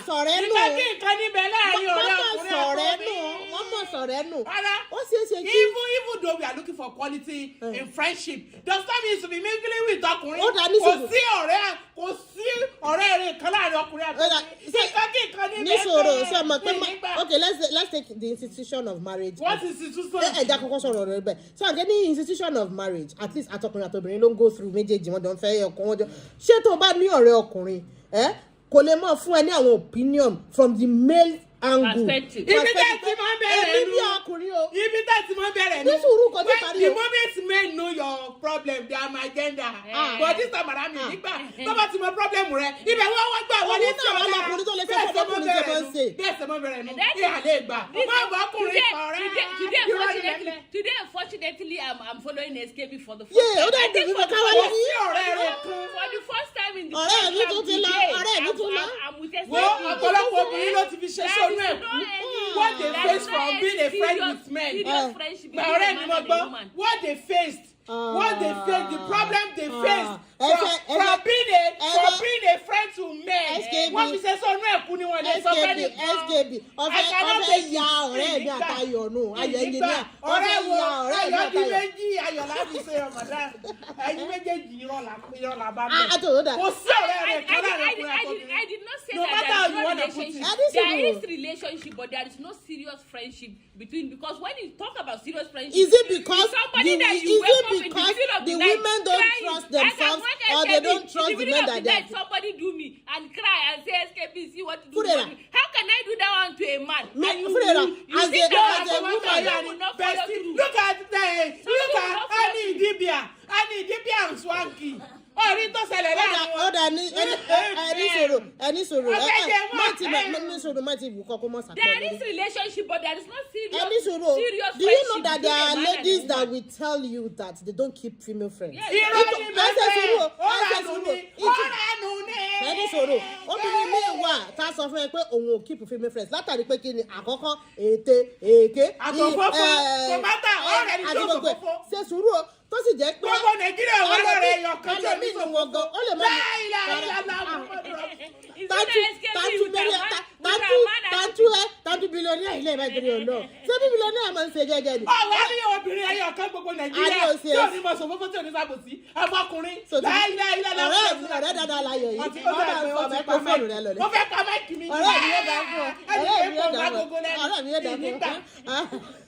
Even though we are looking for quality in friendship, does that mean to be mingling with ọkùnrin? Kò sí ọ̀rẹ́ rẹ̀ kan láàrin ọkùnrin àti ọkùnrin. Okay, let's take the institution of marriage. What institution? So again, the institution of marriage, at least àtọkùnrin àtobìnrin ló ń go through méjèèjì wọn don fẹ́ ọkọ wọn jọ. Ṣé tó bá ní ọ̀rẹ́ ọkùnrin kò lè mọ̀ fún ẹ ní àwọn opinion from the male angle. Perspective. Ibi tẹ́ ti máa bẹ̀rẹ̀ nu. Ibi tẹ́ ti máa bẹ̀rẹ̀ nu. When the moment men know your problem, they are my gender. But this time around me, nígbà tó bá ti mọ problem rẹ, ibẹ̀ wọ́n gbà wọlé tí ọ̀rẹ́ rẹ. Bẹ́ẹ̀ sẹ́ mọ́ bẹ̀rẹ̀ nu. Ìhà lè gbà. Má bọ̀ ọkùnrin ọ̀rẹ́. Today, unfortunately, I'm following SKB for the first time. I think for the first time in the program, I'm with SKB. Ọ̀pọ̀lọpọ̀ obìnrin ló ti fi ṣe sọ́nù ẹ̀. What they face from being a friend with men. What they faced. The problem they faced from being a friend to men. Wọ́n fi ṣe sọ́nù ẹ̀ kú ni wọ́n lè sọ fẹ́ nìkan. Ọ̀fẹ́ ya ọ̀rẹ́ mi àtayọ̀ nù ayọ̀ ẹnjìníà. Ọ̀rẹ́ wo ayọ̀ di méjì ayọ̀ láti ṣe ọ̀mọ̀dá. Ẹyin méjèèjì irọ́ la bá mi. Kò sí ọ̀rẹ́ rẹ̀ kan láàrin ọkùnrin àtọ́bìnrin. I did not say no that there is no relationship. There is it. relationship, but there is no serious friendship between, because when you talk about serious friendship, is it because the women don't trust themselves or they don't trust the men that they are? Somebody do me and cry and say SKP, see what to do. How can I do that one to a man? As a woman, look at Annie Dibia and Swanky. orí tó ṣẹlẹ̀ láàrin wọn. Ó dà ní ẹni sọ̀rọ̀ má ti wù kọ́kọ́ mọ́ sàkọ́. There is relationship, but there is not serious. Ẹni sọ̀rọ̀, serious do you know friendship that there are between a man and a ladies that woman. will tell you that they don't keep female friends? Yes. Irọ́ ni bẹ́ẹ̀ ọ̀rẹ́nu ni. Ẹni sọ̀rọ̀, obìnrin mi wà tá a sọ fún ẹ pé òun ò keep female friends látàrí pé kí ni àkọ́kọ́ èké Àtòfófó, tòmátà, ọ̀rẹ́ ni tí ó sòfófó. ṣe sùúrù o, tó sì jẹ́ pé Gbogbo Nàìjíríà wà lọ́rẹ̀ ẹyọ kan tó ní ẹlòmíì ni wọn gan ó lè má tatu billionaire ilé ìbàdàn ọ̀nà ṣé bí billionaire máa ń ṣe jẹ́jẹ́ ni. ọ̀wá ní obìnrin ẹyọ kan gbogbo Nàìjíríà tí ò ní mọ̀ sòfófó tí ò ní sàbòsí ọmọkùnrin ọ̀rẹ́ dáadáa láyọ̀ yìí ọ̀rẹ́ mi kó fóònù rẹ lọlẹ̀. mo fẹ́ pa máìkì mi. ọ̀rẹ́ mi yóò dá fún ọ ọ̀rẹ́ mi yóò dá fún ọ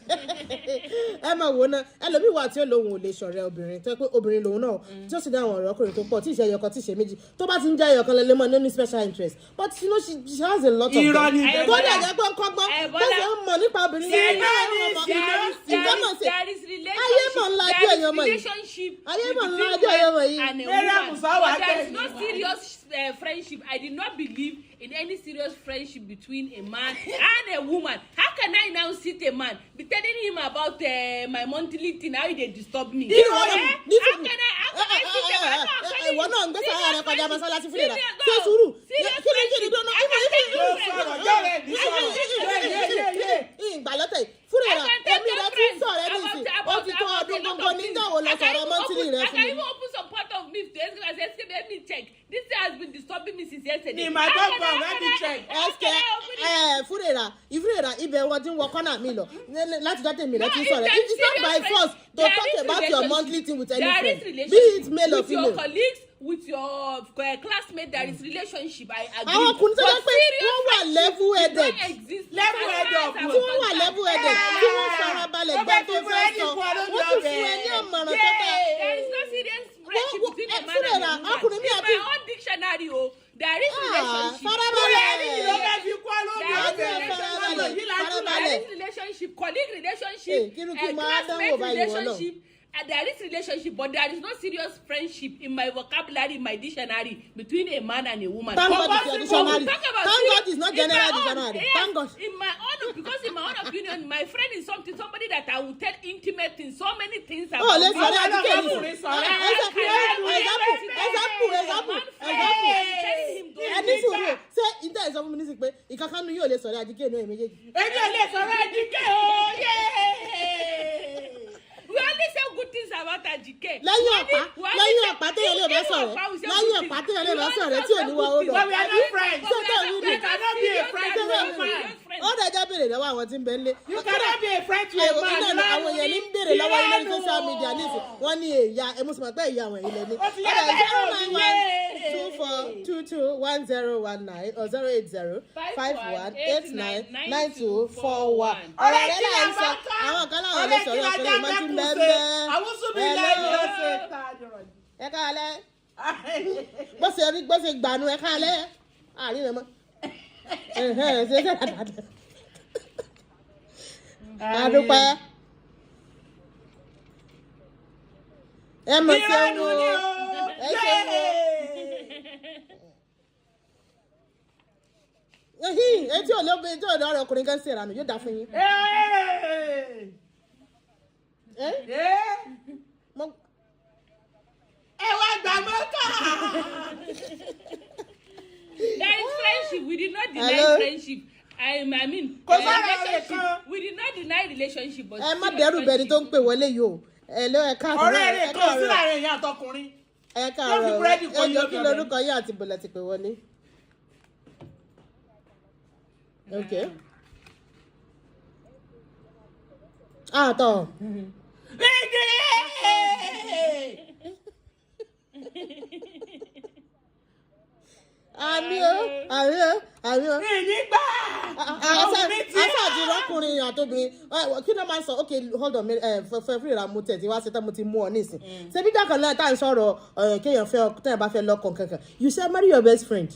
ẹ máa wò ná ẹlòmíì wà tí ó lóun ò lè ṣọ̀rẹ́ obìnrin tó yẹ pé obìnrin lòun náà tí ó sì ní àwọn ọ̀rẹ́ ọkùnrin tó pọ̀ tí ìṣe ẹyọkan tí ìṣe méjì tó bá ti ń jẹ́ ẹyọkan lẹ́lẹ́mọ̀ ní ní special interest but you know she has a lot of them. Irọ́ ni tó dẹ̀ jẹ́ pé ń kọ́gbọ́n bó ṣe ń mọ̀ nípa obìnrin There is relationship and a woman, but there is no serious friendship. I did not believe in any serious friendship between a man and a woman. How can I now sit a man be telling him about my monthly thing, how they disturb me? How can I sit a man? ìwọ náà ń gbé sára rẹ kọjá mọ́sálásí fúnra rẹ ṣé sùúrù kí ni dọ́nà ìgbàlọ́tẹ̀ fúnra rẹ èmi rẹ ti ń sọ̀rọ̀ ẹni ìsìn ó ti tó ọdún gbogbo nígbà wo lọ sọ̀rọ̀ mọ́tìlì rẹ I fún can mi. even open some part of me to let me check. This thing has been disturbing me since yesterday. Ni my doctor, let me check. Fúnra ibẹ̀ wọ́n ti ń wọ kọ́nà mi lọ láti dá tèmi rẹ ti ń sọ̀rọ̀ it's not by force to talk about your monthly thing with any friend be it male or female. With your colleagues, with your classmates, there is relationship. I agree. àwọn ọkùnrin tó yẹ pé wọ́n wà level headed tí wọ́n wà level headed tí wọ́n farabalẹ̀ gbọ́ tó fẹ́ sọ wọ́n tún fún ẹ ní ọ̀mọ̀ràn tó bá. There is no serious friendship between a man and a woman. ọkùnrin mi In àti my own dictionary, there is relationship. farabalẹ̀ There is relationship, colleague relationship, classmate relationship. There is relationship, but there is no serious friendship in my vocabulary, in my dictionary, between a man and a woman. Thank God it's your dictionary. Thank God it's not general dictionary. Thank God. In my own opinion, my friend is somebody that I will tell intimate things, so many things about. Oh, let's ẹni sùúrù ṣé ìdá ìsọ fún mi nísìsiyìí pé ìkankan nu yóò lè sọ̀rọ̀ àdìgẹ́ inú ẹ̀ méjèèjì. èmi ò lè sọ̀rọ̀ àdìgẹ́ o we only say good things about Ajike. lẹ́yìn ọ̀pá téèyàn lè bá sọ̀rọ̀ tí ò ní wá ó lọ. but we are not friends. we cannot be a friend to a man. ó dẹjọ́ béèrè lọ́wọ́ àwọn tí ń bẹ ń lé. you cannot be a friend to a man. àwọn èèyàn ní ń béèrè lọ́wọ́ yín lórí social media nísìn wọ́n ní èyà ẹ̀mùsùnmọ̀ pé èyà àwọn ilẹ̀ ní. ó ti yá bẹ́ẹ̀ 091241019 or 08051899241. ọ̀rọ̀ rẹ̀ là ń sọ àwọn kan láwọn lè sọ̀rọ̀ ọ̀pẹ̀lẹ̀ ìmọ̀ tí ń bẹ́ẹ̀ bẹ́ẹ̀. ẹ káalẹ́ bó ṣe gbànú ẹ káalẹ́ àárín rẹ mọ́ ṣe dáadáa adúpẹ́ ẹ mọ̀ sí ẹnu ẹ ṣe mọ́ etí olóbìnrin tí òde ọ̀rọ̀ ọkùnrin kan ṣe ìrànú yóò dá fún yín. ẹ wá gbà mọ́kà. There is friendship. We did not deny friendship. I mean, relationship. We did not deny relationship. But ẹ má dẹ́rù bẹni tó ń pè wọlé yìí o ẹ lọ ẹ káàárọ̀ ọ̀rẹ́ rẹ̀ kò sí láàrin ìyá àtọkùnrin. ẹ káàárọ̀ ẹ jọ kí lorúkọ yín àti bọ̀lẹ̀ ti pè wọlé. Okay. Tọ́. àmì o. ìnígbà. aṣáájú ọkùnrin àtòbìnrin kí ló máa ń sọ ok hold on fẹ́ fún ìràmú tẹ̀ tí wá sí tẹ́ mo ti mú ọ nísìn ṣé bí dákan náà tá à ń sọ̀rọ̀ kéèyàn fẹ́ tẹ́yàn bá fẹ́ lọ́kàn kankan you say marry your best friend.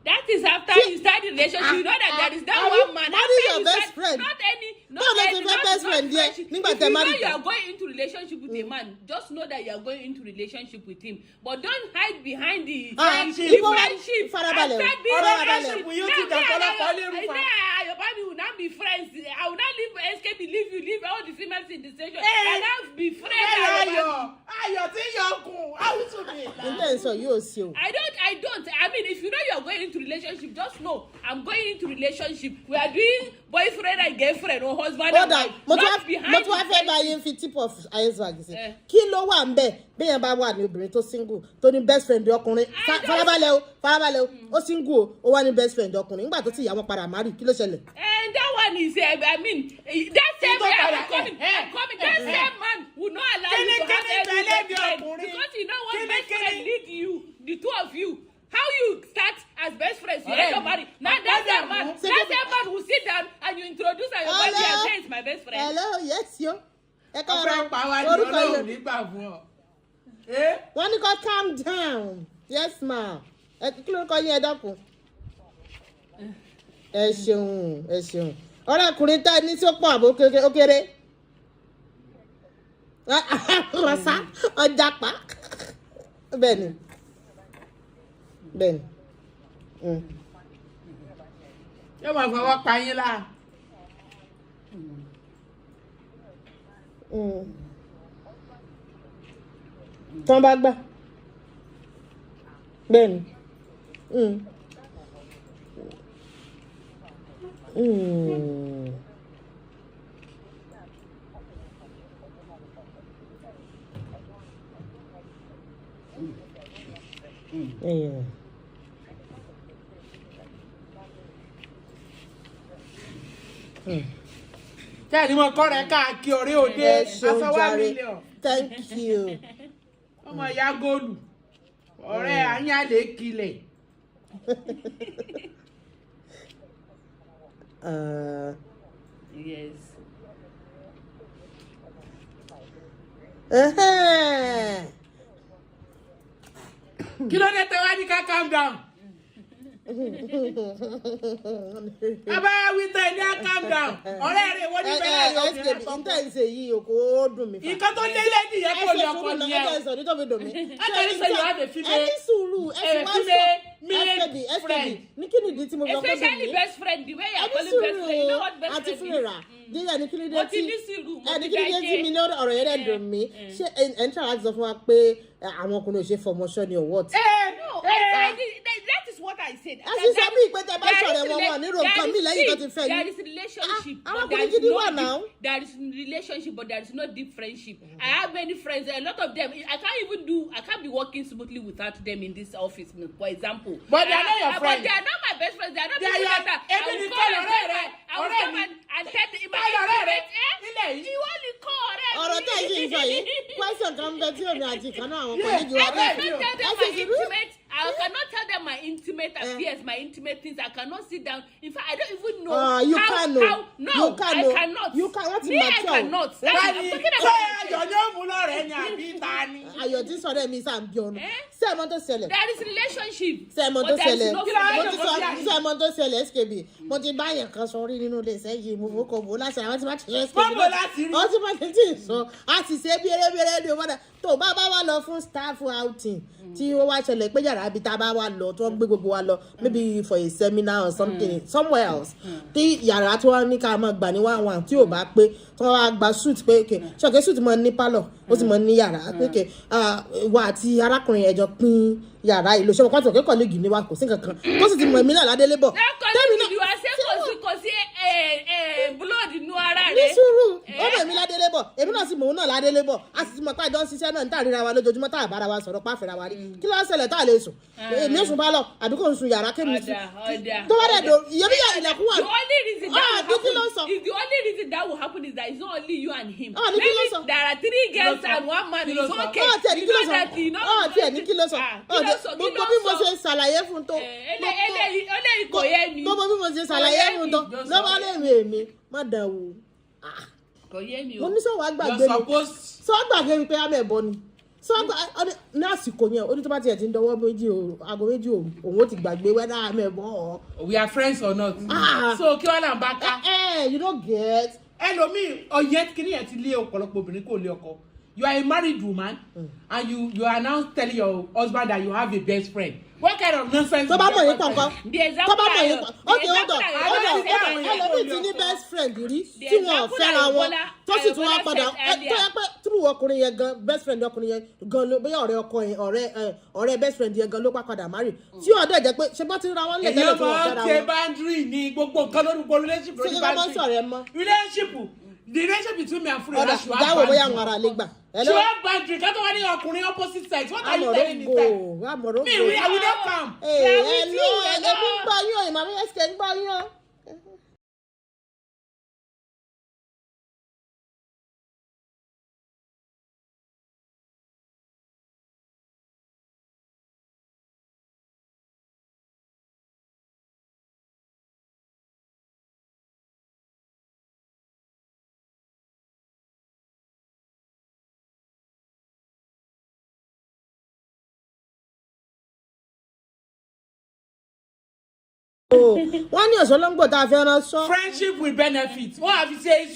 That is after you start the relationship. You know that there is that one man. That After is your you best start- friend. Not any. No, not your best friend, yeah. friendship. Nígbà If tẹ́ you know marry you are tán. going into relationship with a man, just know that you are going into relationship with him. But don't hide behind the Friendship. friendship. Farabalẹ̀ o, And start being farabalẹ̀. friendship. Will you Now, think that me and Ọlọ́pàá lè I- rúfa? I- your family will not be friends. I will not leave escape, leave all the females in the station. And now be friends. ayọ̀ tí yọ kùn áwùjọ mi. Ǹjẹ́ ìsọ yóò ṣe o? I don't. I mean, if you know you are going into relationship, just know I'm going into relationship. We are doing boyfriend and girlfriend or husband and Kódà wife. mo tún Not wá behind fẹ́ bá the yín fi tip of iceberg sí. Eh. Kí ló wà ń bẹ̀ béèyàn bá wà ní obìnrin tó single tó ní best friend ọkùnrin? Farabalẹ̀ o, ó single o, ó wá ní best friend ọkùnrin. Nígbà tó ti ìyàwó padà marry, kí ló ṣẹlẹ̀? And that one is, I mean, that same Don't man, bother. that same man will not allow you to have every best friend because you know what best friend lead you, the two of you. How you start as best friends, you end up married. Now that same man will sit down and you introduce and your body and say it's my best friend. Hello, yes yo. Ẹ ká ọ̀fẹ́ pa wá ní orúkọ Ọlọ́run yẹn. nígbà fún ọ. Wọ́n ní kó calm down. Yes ma. Kí ló ń kọ́ yín ẹ dákun? Ẹ ṣeun. Ọ̀rẹ́kùnrin tá ní tí ó pọ̀ àbò ó kéré. Rọ̀ṣà ọjà pa. Bẹ́ẹ̀ni. yóò máa fọwọ́ pa yín lá. Tán bá gbà. Bẹ́ẹ̀ni. Yeah. Kẹ́ni mo kọ́ rẹ̀ káàkiri orí òde Ẹ ṣeun aṣọ 1 jàre. million. Thank you. Ọmọ ìyá góòlù. Ọ̀rẹ́ àyànlé kilẹ̀. Yes. Kí ló dé tẹ́ wá ní ká calm down? Bàbá wíta ilé á calm down. Ọ̀rẹ́ rẹ̀ wọ́n ní bẹ́ẹ̀ yóò fi rẹ̀ tọ́. Níta ìṣe yìí o kò dùn mí fa. Nǹkan tó lé lẹ́dí yẹn kò lè ọkọ nìyẹn. Ẹ sọ ní tó fi dùn mí. Actually say you have a female- Ẹ ní sùúrù, ẹ sì wá sọ. friend. Ní kí nìdí tí mo fi ọkọ dùn Especially mí? best friend, the way you Ẹ are ní calling best friend, you know sùúrù what best àti friend fúnra. is? Díyà ní kí ni dé Mo ti tí ní sùúrù, mo ẹ ní ti kí ni dé dákẹ́. tí mi ní ọ̀rọ̀ yẹn dẹ̀ dùn mí. Ṣé ẹ ń tàrà sọ fún wa pé àwọn ọkùnrin ò ṣe fọmọ ṣọ́ ni or what? No, that is what I said. Ẹ sì sọ bí ìpè tẹ bá sọ̀rọ̀ wọn wọn nírò nǹkan mi lẹ́yìn tó ti fẹ́ There yín. is relationship, àwọn but there ọkùnrin is gidi no wà deep, náà. there is relationship, but there is no deep friendship. I have many friends, a lot of them. I can't be working smoothly without them in this office, for example. But they are not your But friends. they are not my best friends. They are not They are people your- that Èmi I will nìkan call and lọ̀rẹ́ say, rẹ, I will ọ̀rẹ́ come mi. and tell the Báyọ̀ ọ̀rẹ́ rẹ, ilé yìí. Ìwọ nìkan ọ̀rẹ́ mi. Ọ̀rọ̀ tẹ̀ yìí sọ yìí, question kan bẹ tí èmi àti kan náà àwọn Yeah, kọ́lẹ́jì wa I bẹ́ẹ̀. bet I cannot tell them Ẹ my sì sùúrù. intimate. I cannot tell them my intimate affairs, my intimate things. I cannot sit down. In fact, I don't even know. You how, can know. How, no, You can I know. cannot. You cannot Me, I mature. cannot. I'm Báyìí talking ṣé about. ayọ̀ ni ó mú lọ́rẹ̀ẹ́ ni àbí ta ni? Ayọ̀ tí sọ̀rọ̀ mi sàn bí ọ̀nà. Eh? Ṣé ẹ mọ̀ tó ṣẹlẹ̀? There is relationship. Ṣé ẹ mọ̀ tó but there is ṣẹlẹ̀? no Kí ló Mo ayọ̀ ti kò sọ sí àyè? ṣé ẹ mọ̀ tó ṣẹlẹ̀ SKB. Mo ti bá yẹn kan sọ rí nínú ilé iṣẹ́ yìí. Mo fọkọ̀ bò láṣẹ àwọn tí wọ́n ti ṣe SKB. Bọ́ọ̀bù láti rí. Wọ́n ti máa ti tí ì sọ. A sì ṣe bí eré ni wọ́n dà. Tó bá wá lọ fún staff outing tí ó wá ṣẹlẹ̀ pé yàrá ibi tá a bá wá lọ tó ń gbé gbogbo wa lọ maybe for a seminar or something somewhere else. Tí yàrá tí wọ́n ní ká máa gbà ní one tí ò bá pé tí wọ́n wá gba suit pé ṣọ̀kẹ́ suit mọ̀ ní pálọ̀ ó sì mọ̀ ní yàrá pé wà àti arákùnrin ẹ̀jọ̀ pín yàrá ìlú ṣọ́mọ pàtó kẹ́kọ̀ọ́ lè gìn ní wa kò sí kankan tó sì ti mọ̀ èmi náà ládélé bọ̀. Lẹ́kọ̀ọ́ you are saying kò sí blood inú ara ní rẹ̀. sùúrù ó mọ̀ èmi ládélé bọ̀ èmi náà sì mọ̀ òun náà ládélé bọ̀ a sì ti mọ̀ pé àjọ ń ṣiṣẹ́ náà níta ríra wa lójoojúmọ́ tá a bára wa sọ̀rọ̀ pàfẹ́ra wa rí kí ló ń ṣẹlẹ̀ tá a lè sùn èmi ò sùn bá lọ àbí kò ń sun yàrá kémi sùn Ọ̀dà. tó wá dẹ̀ dò ìyẹ́bí yà ilẹ̀kùn wà. The only reason that bí kí ló sọ. the only reason that will happen is that it's not only you and him. Ní kí ló sọ. There are 3 girls and 1 man. It's okay. Tiẹ̀ ní kí ló sọ tiẹ̀ ní kí ló sọ gbogbo bí mo ṣe ṣàlàyé fún tó eléyìí kò yé mi. gbogbo bí mo ṣe ṣàlàyé fún tó ló bá lè mi èmi má dàn wò Kò yé mi o. mo ní sọ wàá gbàgbé You're mi supposed. sọ gbàgbé mi pé amẹ̀bọ ni So ní àsìkò yẹn oní tó bá tiẹ̀ ti ń dọwọ́ aago méjì òun ó ti gbàgbé whether I'm a boy. We are friends or not. So kí wọ́n là ń bá ká. You don't get. Ẹlòmíì ọ̀yẹ́ kìíní yẹn ti lé ọ̀pọ̀lọpọ̀ obìnrin kò lé ọkọ. You are a married woman and you are now telling your husband that you have a best friend. What kind of nonsense? Tó bá mọ̀ yín kankan. Tó bá mọ̀ yín kankan. Okay, hold on. Ẹlòmíì ti ní best friend rí tí wọ́n fẹ́ra wọn tó sì tún wá padà. Tó yẹ pé true ọkùnrin yẹn gan best friend ọkùnrin yẹn gan ló bóyá ọ̀rẹ́ ọkọ yẹn ọ̀rẹ́ best friend yẹn gan ló padà marry. Tí ọ̀dọ̀ jẹ́ pé ṣe bá ti ra wọn lè tẹ́lẹ̀ tó wọ́n fẹ́ra wọn. Èyí máa ń ṣe boundary ní gbogbo nǹkan lórúkọ relationship lórí boundary. The relationship between me and Furenla should have boundary. Bóyá àwọn ará lè gbà. Should have boundary. Kátó wá ní ọkùnrin opposite sex. What are you telling me? Me, I will not come. Ẹbí ń gbọ́ yín o, ìmọ̀ mi ẹ̀sìkẹ̀ ń gbọ́ yín o. Wọ́n ní ọ̀sán ló ń gbọ́ tá a fẹ́ rán sọ. Friendship with benefits. Wọ́n á fi ṣe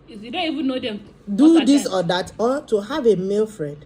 You don't even know them. Do this or that, or to have a male friend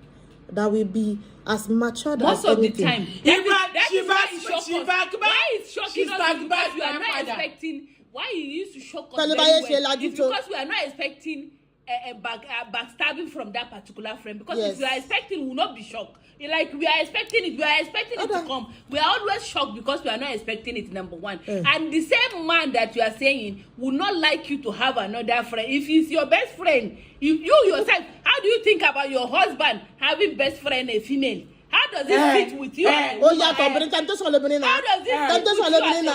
that will be as matured most as of anything. the time. That is why it's shocking. Why it's shocking us because we are not expecting. Why it used to shock us very well is because we are not expecting a backstabbing from that particular friend. Because if we are expecting, we will not be shocked. Like we are expecting it, to come. We are always shocked because we are not expecting it. Number one, and the same man that you are saying would not like you to have another friend. If he's your best friend, you yourself, how do you think about your husband having best friend a female? How does it fit with you? Oh yeah, company temptation olobìnrin na. How does it temptation olobìnrin na?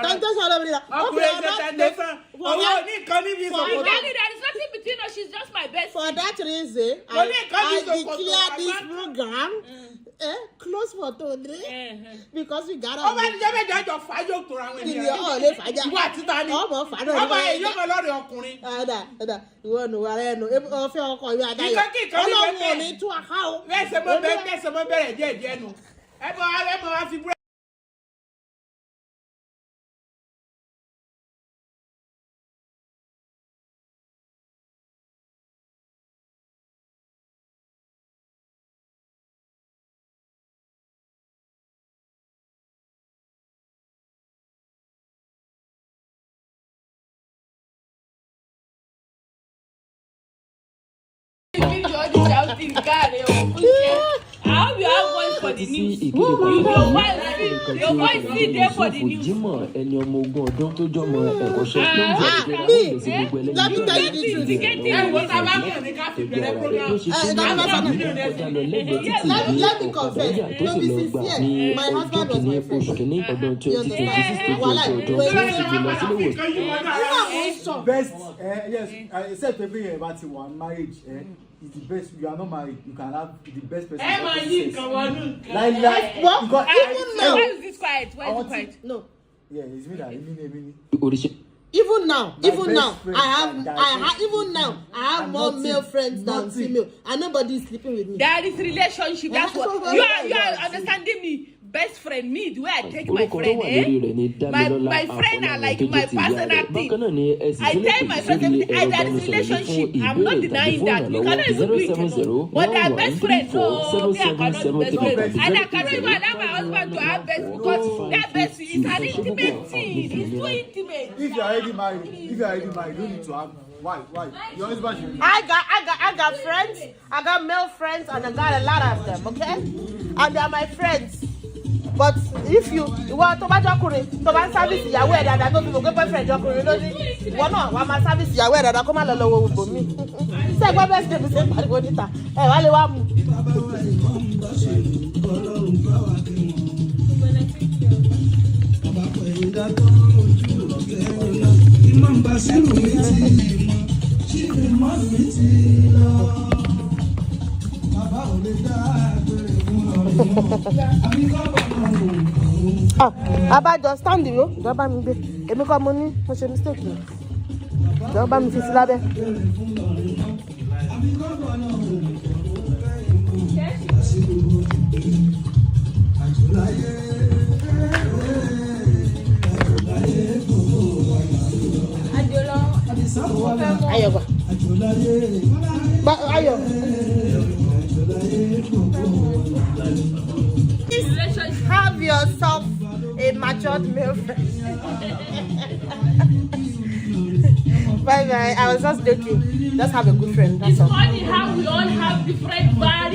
Temptation olobìnrin na. Okay, there is nothing between us. She's just my best friend. For that reason, I declare this program close for today because we got ọba ìjọba ìjọ fàájò tó ra wọn ènìyàn ọ̀lẹ́ fàájà ìwọ àti tani ọmọ fàájò ọba ìjọba lọ́rẹ̀ ọkùnrin. ẹ̀dà ìwọ nù wà rẹ̀ nù ọ̀fẹ́ ọkọ ìwé adáyọ̀ ọlọ́run ò ní tún àká o. bẹ́sẹ̀ mọ́ bẹ̀rẹ̀ díẹ̀ nù ẹ bọ́ wá fi búrẹ́. I hope you have voice for the news. Your voice still there for the news. Ẹni ọmọ ogún ọdún tó jọmọ ẹ̀kọ́ṣẹ́ tó ń jẹ́ ìgbéra fún ìgbésí gbogbo ẹlẹ́yìn let me tell you the truth. Let me confess. No be sincere. My husband was my friend. Best, yes, except every year about one marriage. Is the best. You are not married. You can have the best person. What? Even now. Why is this quiet? Why is it quiet? No. Yeah, it's me that. Even now, I have more male friends than female, and nobody is sleeping with me. That is relationship. That's what you are understanding me. Best friend me, the way I take my friend, my friend are like my personal thing. I tell my friend everything. That is relationship. I'm not denying that. You cannot even do it. But that best friend, no, me I cannot be best friend. And I cannot even allow my husband to have best because that best is an intimate thing. It's too intimate. If you are already married, you don't need to have. Why? Your husband. I got friends. I got male friends, and I got a lot of them. Okay, and they are my friends. but if you ìwọ tó bá jọkùnrin tó bá ń sábìsì ìyàwó ẹ̀ dáadáa tó fi mọ̀ pé boyfriend jọkùnrin ló ní ìwọ náà wàá máa sábìsì ìyàwó ẹ̀ dáadáa kó má lọ lọ́wọ́ òbò mi ṣé ẹgbẹ́ bẹ́ẹ̀ ṣe ṣe pariwo níta ẹ̀ wá lè wá mu. Abájọ stand yo ìjọba mi gbé èmi kọ́ mo ní mo ṣe mistake ni ìjọba mi fi sí lábẹ́. Ayọ̀ gbà Ayọ̀. Have yourself a matured male friend. Bye bye. I was just joking. Just have a good friend. That's It's all. funny how we all have different values.